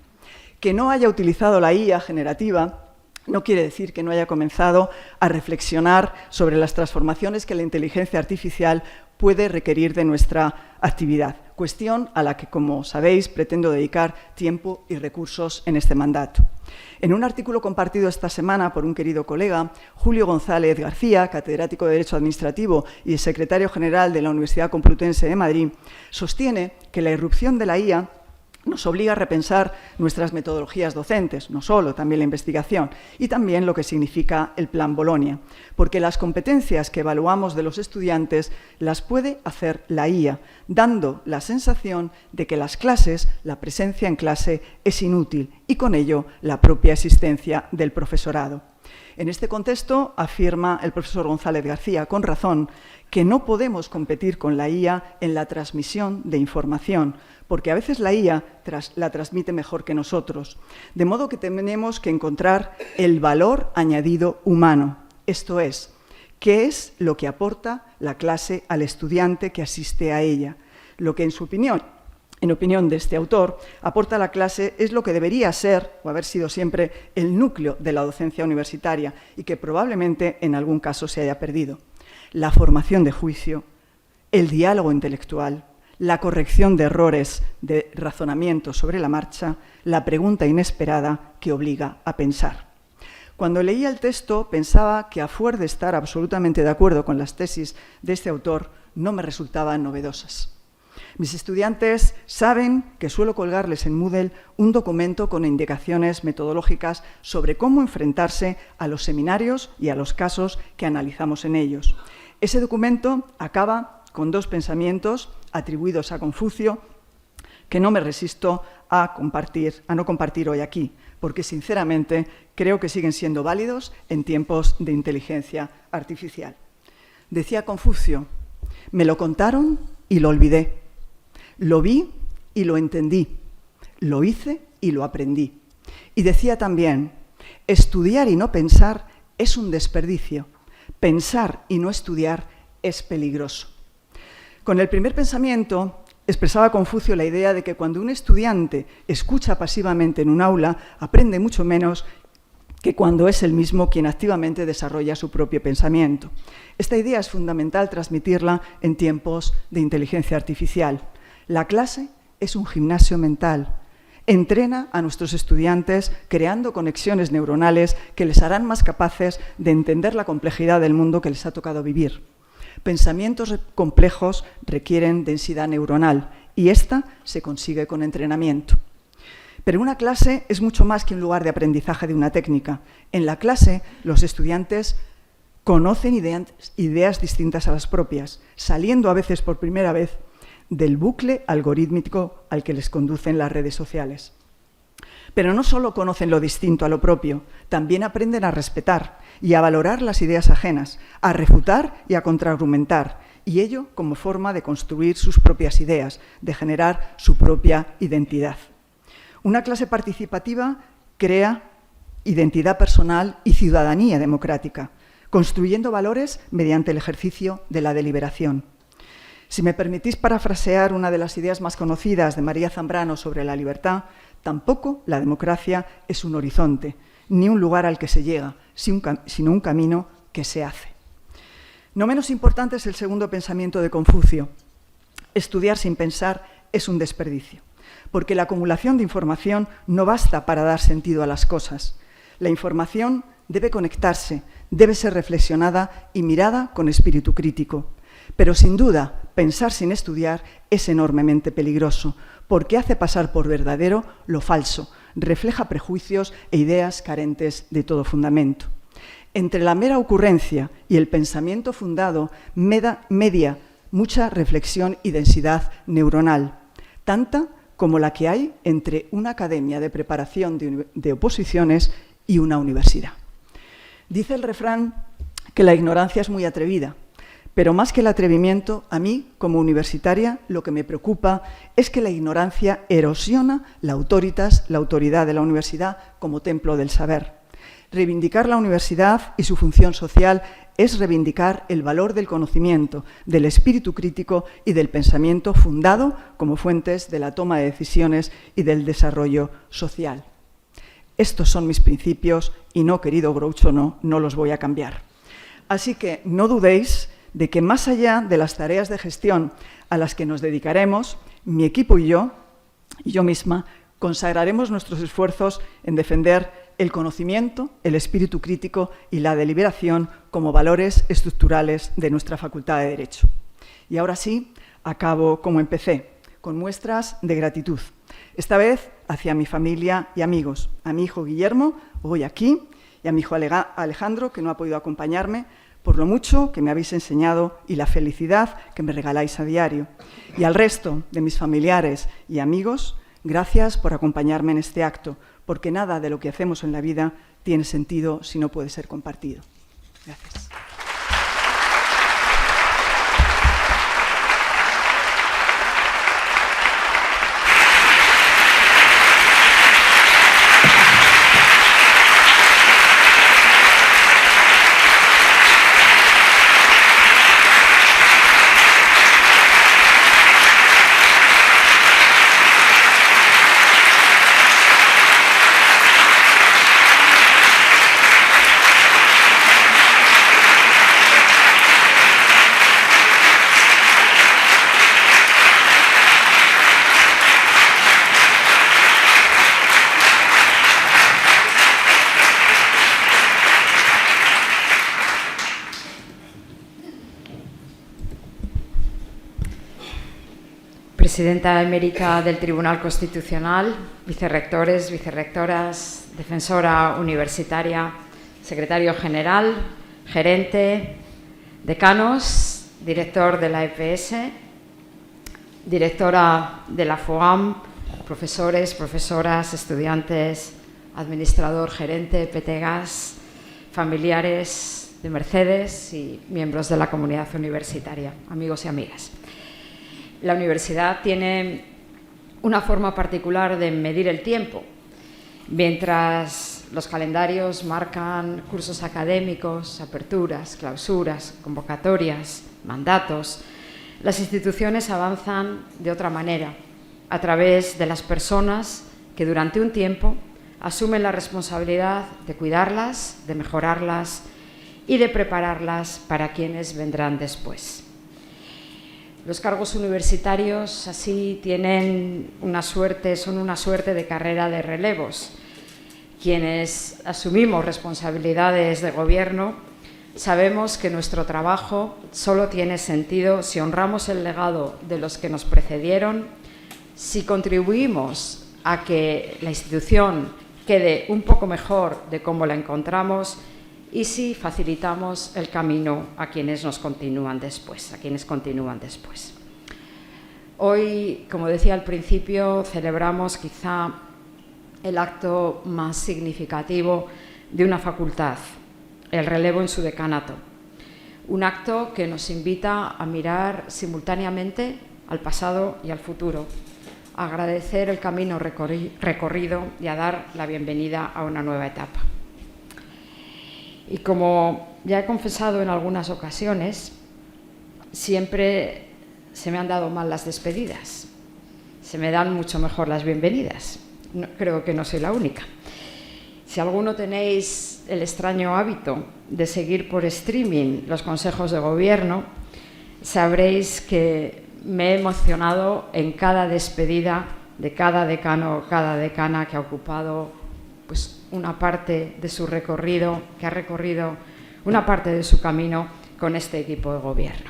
C: Que no haya utilizado la IA generativa no quiere decir que no haya comenzado a reflexionar sobre las transformaciones que la inteligencia artificial puede requerir de nuestra actividad, cuestión a la que, como sabéis, pretendo dedicar tiempo y recursos en este mandato. En un artículo compartido esta semana por un querido colega, Julio González García, catedrático de Derecho Administrativo y secretario general de la Universidad Complutense de Madrid, sostiene que la irrupción de la IA nos obliga a repensar nuestras metodologías docentes, no solo, también la investigación, y también lo que significa el Plan Bolonia, porque las competencias que evaluamos de los estudiantes las puede hacer la IA, dando la sensación de que las clases, la presencia en clase, es inútil y con ello la propia existencia del profesorado. En este contexto, afirma el profesor González García, con razón, que no podemos competir con la IA en la transmisión de información, porque a veces la IA la transmite mejor que nosotros. De modo que tenemos que encontrar el valor añadido humano, esto es, qué es lo que aporta la clase al estudiante que asiste a ella. Lo que en opinión de este autor, aporta la clase es lo que debería ser, o haber sido siempre, el núcleo de la docencia universitaria y que probablemente en algún caso se haya perdido. La formación de juicio, el diálogo intelectual, la corrección de errores de razonamiento sobre la marcha, la pregunta inesperada que obliga a pensar. Cuando leía el texto pensaba que a fuer de estar absolutamente de acuerdo con las tesis de este autor, no me resultaban novedosas. Mis estudiantes saben que suelo colgarles en Moodle un documento con indicaciones metodológicas sobre cómo enfrentarse a los seminarios y a los casos que analizamos en ellos. Ese documento acaba con dos pensamientos atribuidos a Confucio que no me resisto a no compartir hoy aquí, porque sinceramente creo que siguen siendo válidos en tiempos de inteligencia artificial. Decía Confucio: me lo contaron y lo olvidé, lo vi y lo entendí, lo hice y lo aprendí. Y decía también: estudiar y no pensar es un desperdicio, pensar y no estudiar es peligroso. Con el primer pensamiento expresaba Confucio la idea de que cuando un estudiante escucha pasivamente en un aula, aprende mucho menos que cuando es él mismo quien activamente desarrolla su propio pensamiento. Esta idea es fundamental transmitirla en tiempos de inteligencia artificial. La clase es un gimnasio mental. Entrena a nuestros estudiantes creando conexiones neuronales que les harán más capaces de entender la complejidad del mundo que les ha tocado vivir. Pensamientos complejos requieren densidad neuronal y esta se consigue con entrenamiento. Pero una clase es mucho más que un lugar de aprendizaje de una técnica. En la clase, los estudiantes conocen ideas distintas a las propias, saliendo a veces por primera vez del bucle algorítmico al que les conducen las redes sociales. Pero no solo conocen lo distinto a lo propio, también aprenden a respetar y a valorar las ideas ajenas, a refutar y a contraargumentar, y ello como forma de construir sus propias ideas, de generar su propia identidad. Una clase participativa crea identidad personal y ciudadanía democrática, construyendo valores mediante el ejercicio de la deliberación. Si me permitís parafrasear una de las ideas más conocidas de María Zambrano sobre la libertad, tampoco la democracia es un horizonte, ni un lugar al que se llega, sino un camino que se hace. No menos importante es el segundo pensamiento de Confucio. Estudiar sin pensar es un desperdicio, porque la acumulación de información no basta para dar sentido a las cosas. La información debe conectarse, debe ser reflexionada y mirada con espíritu crítico. Pero sin duda, pensar sin estudiar es enormemente peligroso, porque hace pasar por verdadero lo falso, refleja prejuicios e ideas carentes de todo fundamento. Entre la mera ocurrencia y el pensamiento fundado media mucha reflexión y densidad neuronal, tanta como la que hay entre una academia de preparación de oposiciones y una universidad. Dice el refrán que la ignorancia es muy atrevida, pero más que el atrevimiento, a mí, como universitaria, lo que me preocupa es que la ignorancia erosiona la autoritas, la autoridad de la universidad como templo del saber. Reivindicar la universidad y su función social es reivindicar el valor del conocimiento, del espíritu crítico y del pensamiento fundado como fuentes de la toma de decisiones y del desarrollo social. Estos son mis principios y no, querido Groucho, no los voy a cambiar. Así que no dudéis de que más allá de las tareas de gestión a las que nos dedicaremos, mi equipo y yo misma, consagraremos nuestros esfuerzos en defender el conocimiento, el espíritu crítico y la deliberación como valores estructurales de nuestra Facultad de Derecho. Y ahora sí, acabo como empecé, con muestras de gratitud. Esta vez hacia mi familia y amigos, a mi hijo Guillermo, hoy aquí, y a mi hijo Alejandro, que no ha podido acompañarme, por lo mucho que me habéis enseñado y la felicidad que me regaláis a diario. Y al resto de mis familiares y amigos, gracias por acompañarme en este acto, porque nada de lo que hacemos en la vida tiene sentido si no puede ser compartido. Gracias.
A: Presidenta emérita del Tribunal Constitucional, vicerrectores, vicerrectoras, defensora universitaria, secretario general, gerente, decanos, director de la EPS, directora de la FOAM, profesores, profesoras, estudiantes, administrador, gerente, PTGAS, familiares de Mercedes y miembros de la comunidad universitaria, amigos y amigas. La universidad tiene una forma particular de medir el tiempo. Mientras los calendarios marcan cursos académicos, aperturas, clausuras, convocatorias, mandatos, las instituciones avanzan de otra manera, a través de las personas que durante un tiempo asumen la responsabilidad de cuidarlas, de mejorarlas y de prepararlas para quienes vendrán después. Los cargos universitarios así tienen son una suerte de carrera de relevos. Quienes asumimos responsabilidades de gobierno sabemos que nuestro trabajo solo tiene sentido si honramos el legado de los que nos precedieron, si contribuimos a que la institución quede un poco mejor de cómo la encontramos y si facilitamos el camino a quienes continúan después. Hoy, como decía al principio, celebramos quizá el acto más significativo de una facultad, el relevo en su decanato. Un acto que nos invita a mirar simultáneamente al pasado y al futuro, a agradecer el camino recorrido y a dar la bienvenida a una nueva etapa. Y como ya he confesado en algunas ocasiones, siempre se me han dado mal las despedidas. Se me dan mucho mejor las bienvenidas. Creo que no soy la única. Si alguno tenéis el extraño hábito de seguir por streaming los consejos de gobierno, sabréis que me he emocionado en cada despedida de cada decano o cada decana que ha ocupado una parte de su recorrido, que ha recorrido una parte de su camino con este equipo de gobierno.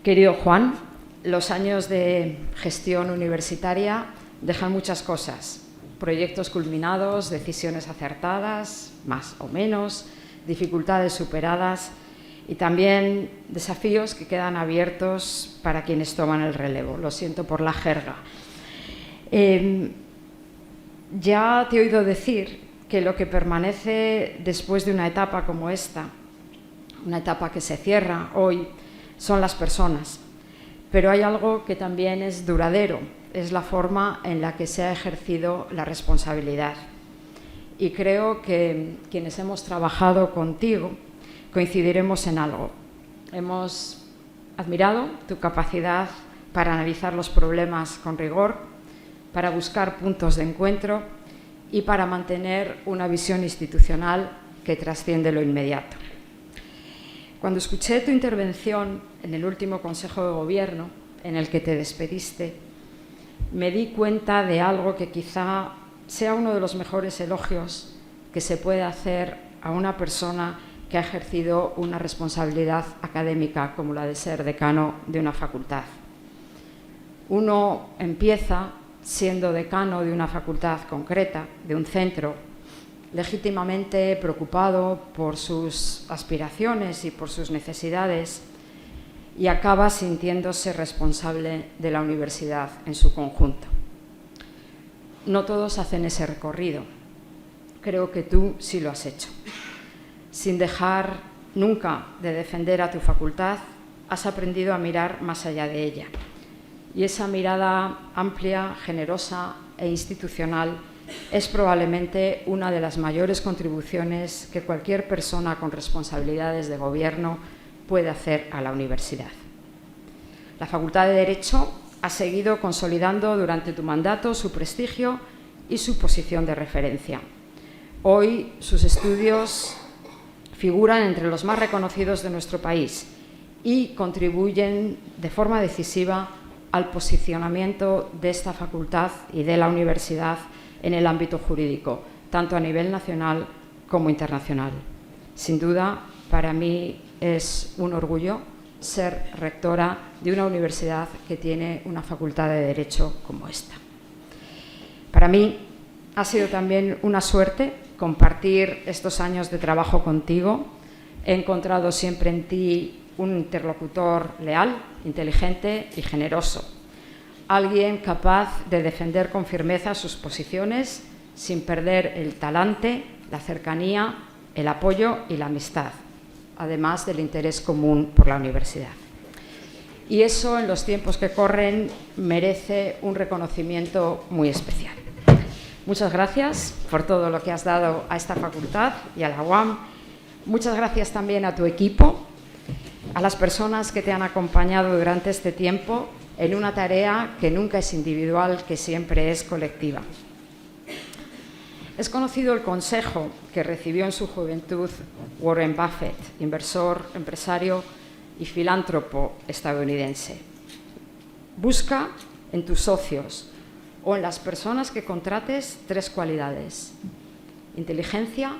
A: Querido Juan, los años de gestión universitaria dejan muchas cosas: proyectos culminados, decisiones acertadas, más o menos, dificultades superadas y también desafíos que quedan abiertos para quienes toman el relevo. Lo siento por la jerga. Ya te he oído decir que lo que permanece después de una etapa como esta, una etapa que se cierra hoy, son las personas. Pero hay algo que también es duradero, es la forma en la que se ha ejercido la responsabilidad. Y creo que quienes hemos trabajado contigo coincidiremos en algo. Hemos admirado tu capacidad para analizar los problemas con rigor, para buscar puntos de encuentro y para mantener una visión institucional que trasciende lo inmediato. Cuando escuché tu intervención en el último Consejo de Gobierno, en el que te despediste, me di cuenta de algo que quizá sea uno de los mejores elogios que se puede hacer a una persona que ha ejercido una responsabilidad académica como la de ser decano de una facultad. Uno empieza siendo decano de una facultad concreta, de un centro, legítimamente preocupado por sus aspiraciones y por sus necesidades, y acaba sintiéndose responsable de la universidad en su conjunto. No todos hacen ese recorrido. Creo que tú sí lo has hecho. Sin dejar nunca de defender a tu facultad, has aprendido a mirar más allá de ella. Y esa mirada amplia, generosa e institucional es probablemente una de las mayores contribuciones que cualquier persona con responsabilidades de gobierno puede hacer a la universidad. La Facultad de Derecho ha seguido consolidando durante tu mandato su prestigio y su posición de referencia. Hoy sus estudios figuran entre los más reconocidos de nuestro país y contribuyen de forma decisiva al posicionamiento de esta facultad y de la universidad en el ámbito jurídico, tanto a nivel nacional como internacional. Sin duda, para mí es un orgullo ser rectora de una universidad que tiene una facultad de Derecho como esta. Para mí ha sido también una suerte compartir estos años de trabajo contigo. He encontrado siempre en ti un interlocutor leal, inteligente y generoso. Alguien capaz de defender con firmeza sus posiciones sin perder el talante, la cercanía, el apoyo y la amistad, además del interés común por la universidad. Y eso, en los tiempos que corren, merece un reconocimiento muy especial. Muchas gracias por todo lo que has dado a esta facultad y a la UAM. Muchas gracias también a tu equipo, a las personas que te han acompañado durante este tiempo en una tarea que nunca es individual, que siempre es colectiva. Es conocido el consejo que recibió en su juventud Warren Buffett, inversor, empresario y filántropo estadounidense. Busca en tus socios o en las personas que contrates 3 cualidades: inteligencia,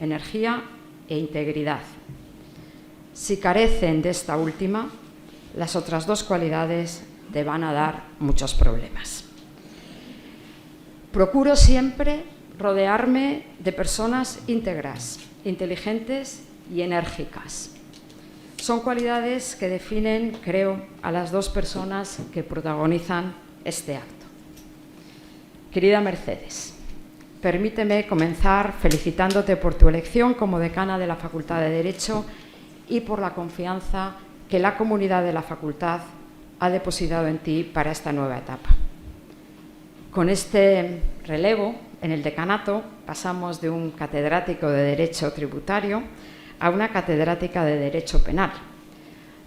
A: energía e integridad. Si carecen de esta última, las otras 2 cualidades te van a dar muchos problemas. Procuro siempre rodearme de personas íntegras, inteligentes y enérgicas. Son cualidades que definen, creo, a las 2 personas que protagonizan este acto. Querida Mercedes, permíteme comenzar felicitándote por tu elección como decana de la Facultad de Derecho y por la confianza que la comunidad de la facultad ha depositado en ti para esta nueva etapa. Con este relevo en el decanato pasamos de un catedrático de Derecho Tributario a una catedrática de Derecho Penal.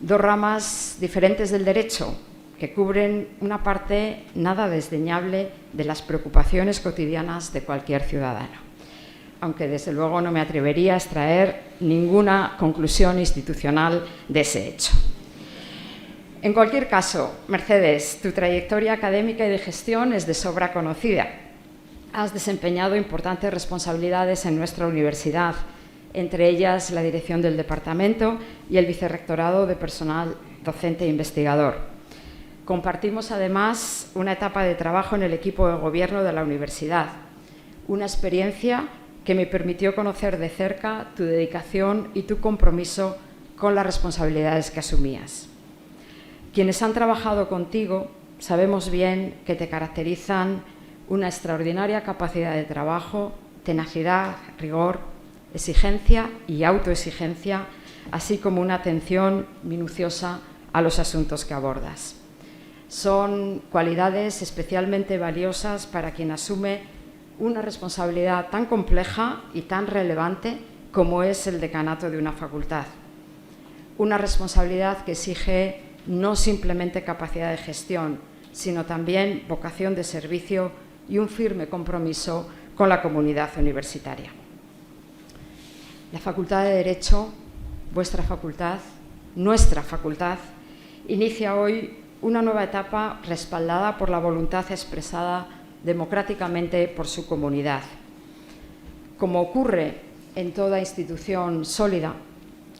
A: 2 ramas diferentes del derecho que cubren una parte nada desdeñable de las preocupaciones cotidianas de cualquier ciudadano, aunque desde luego no me atrevería a extraer ninguna conclusión institucional de ese hecho. En cualquier caso, Mercedes, tu trayectoria académica y de gestión es de sobra conocida. Has desempeñado importantes responsabilidades en nuestra universidad, entre ellas la dirección del departamento y el vicerrectorado de personal docente e investigador. Compartimos además una etapa de trabajo en el equipo de gobierno de la universidad, una experiencia que me permitió conocer de cerca tu dedicación y tu compromiso con las responsabilidades que asumías. Quienes han trabajado contigo sabemos bien que te caracterizan una extraordinaria capacidad de trabajo, tenacidad, rigor, exigencia y autoexigencia, así como una atención minuciosa a los asuntos que abordas. Son cualidades especialmente valiosas para quien asume una responsabilidad tan compleja y tan relevante como es el decanato de una facultad. Una responsabilidad que exige no simplemente capacidad de gestión, sino también vocación de servicio y un firme compromiso con la comunidad universitaria. La Facultad de Derecho, vuestra facultad, nuestra facultad, inicia hoy una nueva etapa respaldada por la voluntad expresada democráticamente por su comunidad. Como ocurre en toda institución sólida,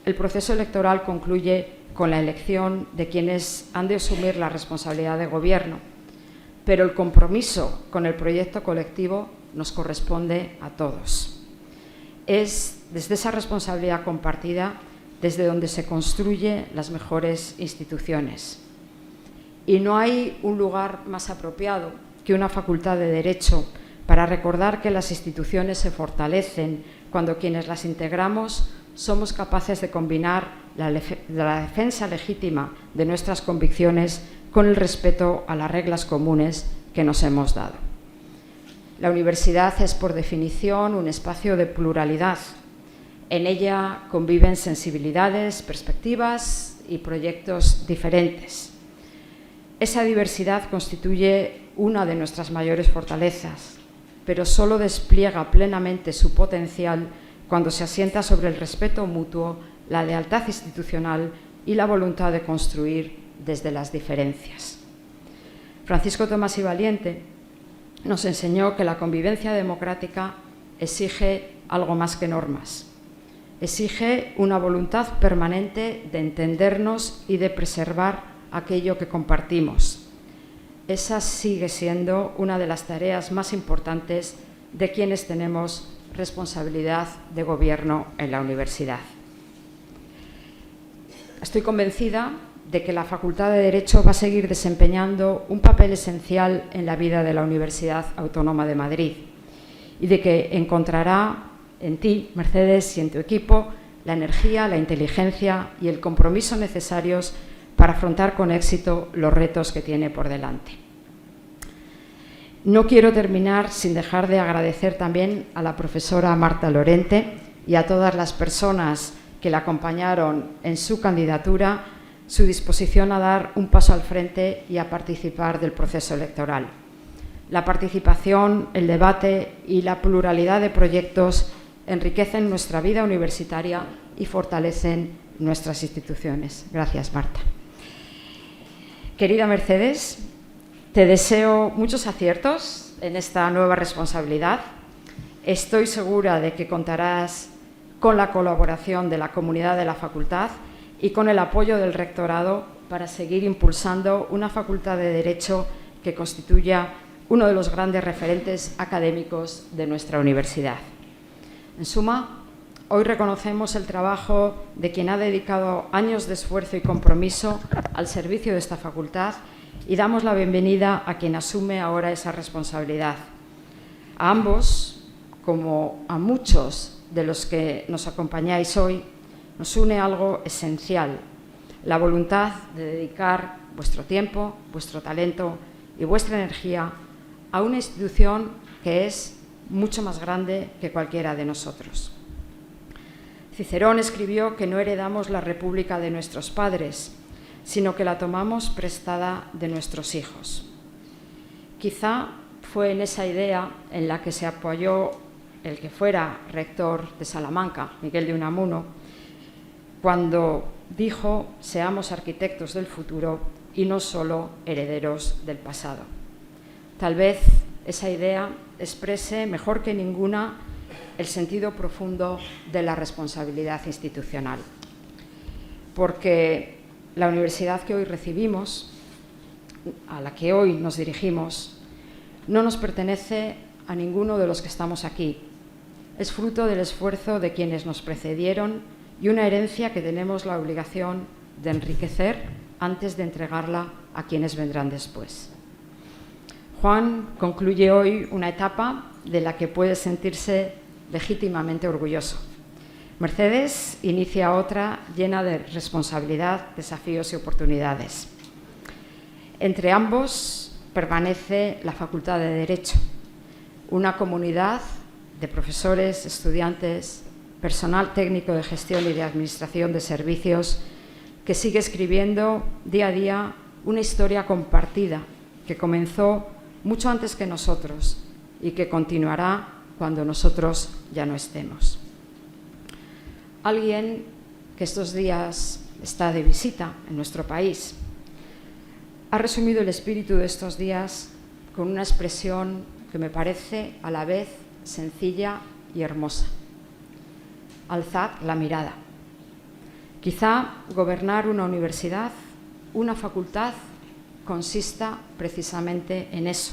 A: el proceso electoral concluye con la elección de quienes han de asumir la responsabilidad de gobierno, pero el compromiso con el proyecto colectivo nos corresponde a todos. Es desde esa responsabilidad compartida desde donde se construyen las mejores instituciones. Y no hay un lugar más apropiado que una facultad de Derecho para recordar que las instituciones se fortalecen cuando quienes las integramos somos capaces de combinar la defensa legítima de nuestras convicciones con el respeto a las reglas comunes que nos hemos dado. La universidad es, por definición, un espacio de pluralidad. En ella conviven sensibilidades, perspectivas y proyectos diferentes. Esa diversidad constituye una de nuestras mayores fortalezas, pero solo despliega plenamente su potencial cuando se asienta sobre el respeto mutuo, la lealtad institucional y la voluntad de construir desde las diferencias. Francisco Tomás y Valiente nos enseñó que la convivencia democrática exige algo más que normas. Exige una voluntad permanente de entendernos y de preservar aquello que compartimos. Esa sigue siendo una de las tareas más importantes de quienes tenemos responsabilidad de gobierno en la universidad. Estoy convencida de que la Facultad de Derecho va a seguir desempeñando un papel esencial en la vida de la Universidad Autónoma de Madrid y de que encontrará en ti, Mercedes, y en tu equipo la energía, la inteligencia y el compromiso necesarios para afrontar con éxito los retos que tiene por delante. No quiero terminar sin dejar de agradecer también a la profesora Marta Lorente y a todas las personas que la acompañaron en su candidatura su disposición a dar un paso al frente y a participar del proceso electoral. La participación, el debate y la pluralidad de proyectos enriquecen nuestra vida universitaria y fortalecen nuestras instituciones. Gracias, Marta. Querida Mercedes, te deseo muchos aciertos en esta nueva responsabilidad. Estoy segura de que contarás con la colaboración de la comunidad de la facultad y con el apoyo del rectorado para seguir impulsando una facultad de Derecho que constituya uno de los grandes referentes académicos de nuestra universidad. En suma, hoy reconocemos el trabajo de quien ha dedicado años de esfuerzo y compromiso al servicio de esta facultad y damos la bienvenida a quien asume ahora esa responsabilidad. A ambos, como a muchos de los que nos acompañáis hoy, nos une algo esencial, la voluntad de dedicar vuestro tiempo, vuestro talento y vuestra energía a una institución que es mucho más grande que cualquiera de nosotros. Cicerón escribió que no heredamos la república de nuestros padres, sino que la tomamos prestada de nuestros hijos. Quizá fue en esa idea en la que se apoyó el que fuera rector de Salamanca, Miguel de Unamuno, cuando dijo: seamos arquitectos del futuro y no solo herederos del pasado. Tal vez esa idea exprese mejor que ninguna el sentido profundo de la responsabilidad institucional, porque la universidad que hoy recibimos, a la que hoy nos dirigimos, no nos pertenece a ninguno de los que estamos aquí. Es fruto del esfuerzo de quienes nos precedieron y una herencia que tenemos la obligación de enriquecer antes de entregarla a quienes vendrán después. Juan concluye hoy una etapa de la que puede sentirse legítimamente orgulloso. Mercedes inicia otra llena de responsabilidad, desafíos y oportunidades. Entre ambos permanece la Facultad de Derecho, una comunidad de profesores, estudiantes, personal técnico de gestión y de administración de servicios que sigue escribiendo día a día una historia compartida que comenzó mucho antes que nosotros y que continuará cuando nosotros ya no estemos. Alguien que estos días está de visita en nuestro país ha resumido el espíritu de estos días con una expresión que me parece a la vez sencilla y hermosa: alzad la mirada. Quizá gobernar una universidad, una facultad, consista precisamente en eso,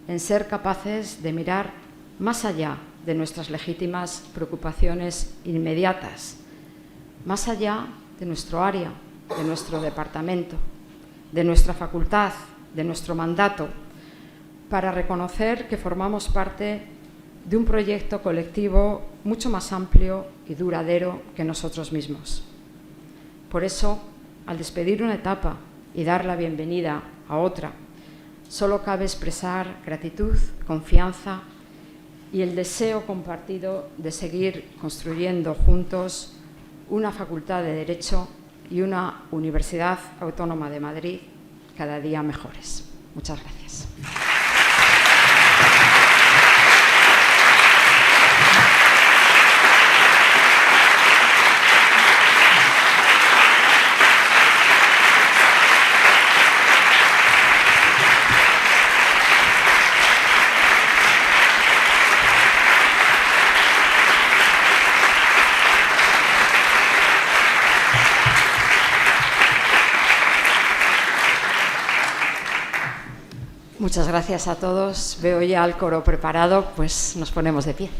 A: en ser capaces de mirar más allá de nuestras legítimas preocupaciones inmediatas, más allá de nuestro área, de nuestro departamento, de nuestra facultad, de nuestro mandato, para reconocer que formamos parte de un proyecto colectivo mucho más amplio y duradero que nosotros mismos. Por eso, al despedir una etapa y dar la bienvenida a otra, solo cabe expresar gratitud, confianza y el deseo compartido de seguir construyendo juntos una Facultad de Derecho y una Universidad Autónoma de Madrid cada día mejores. Muchas gracias. Muchas gracias a todos. Veo ya al coro preparado, pues nos ponemos de pie.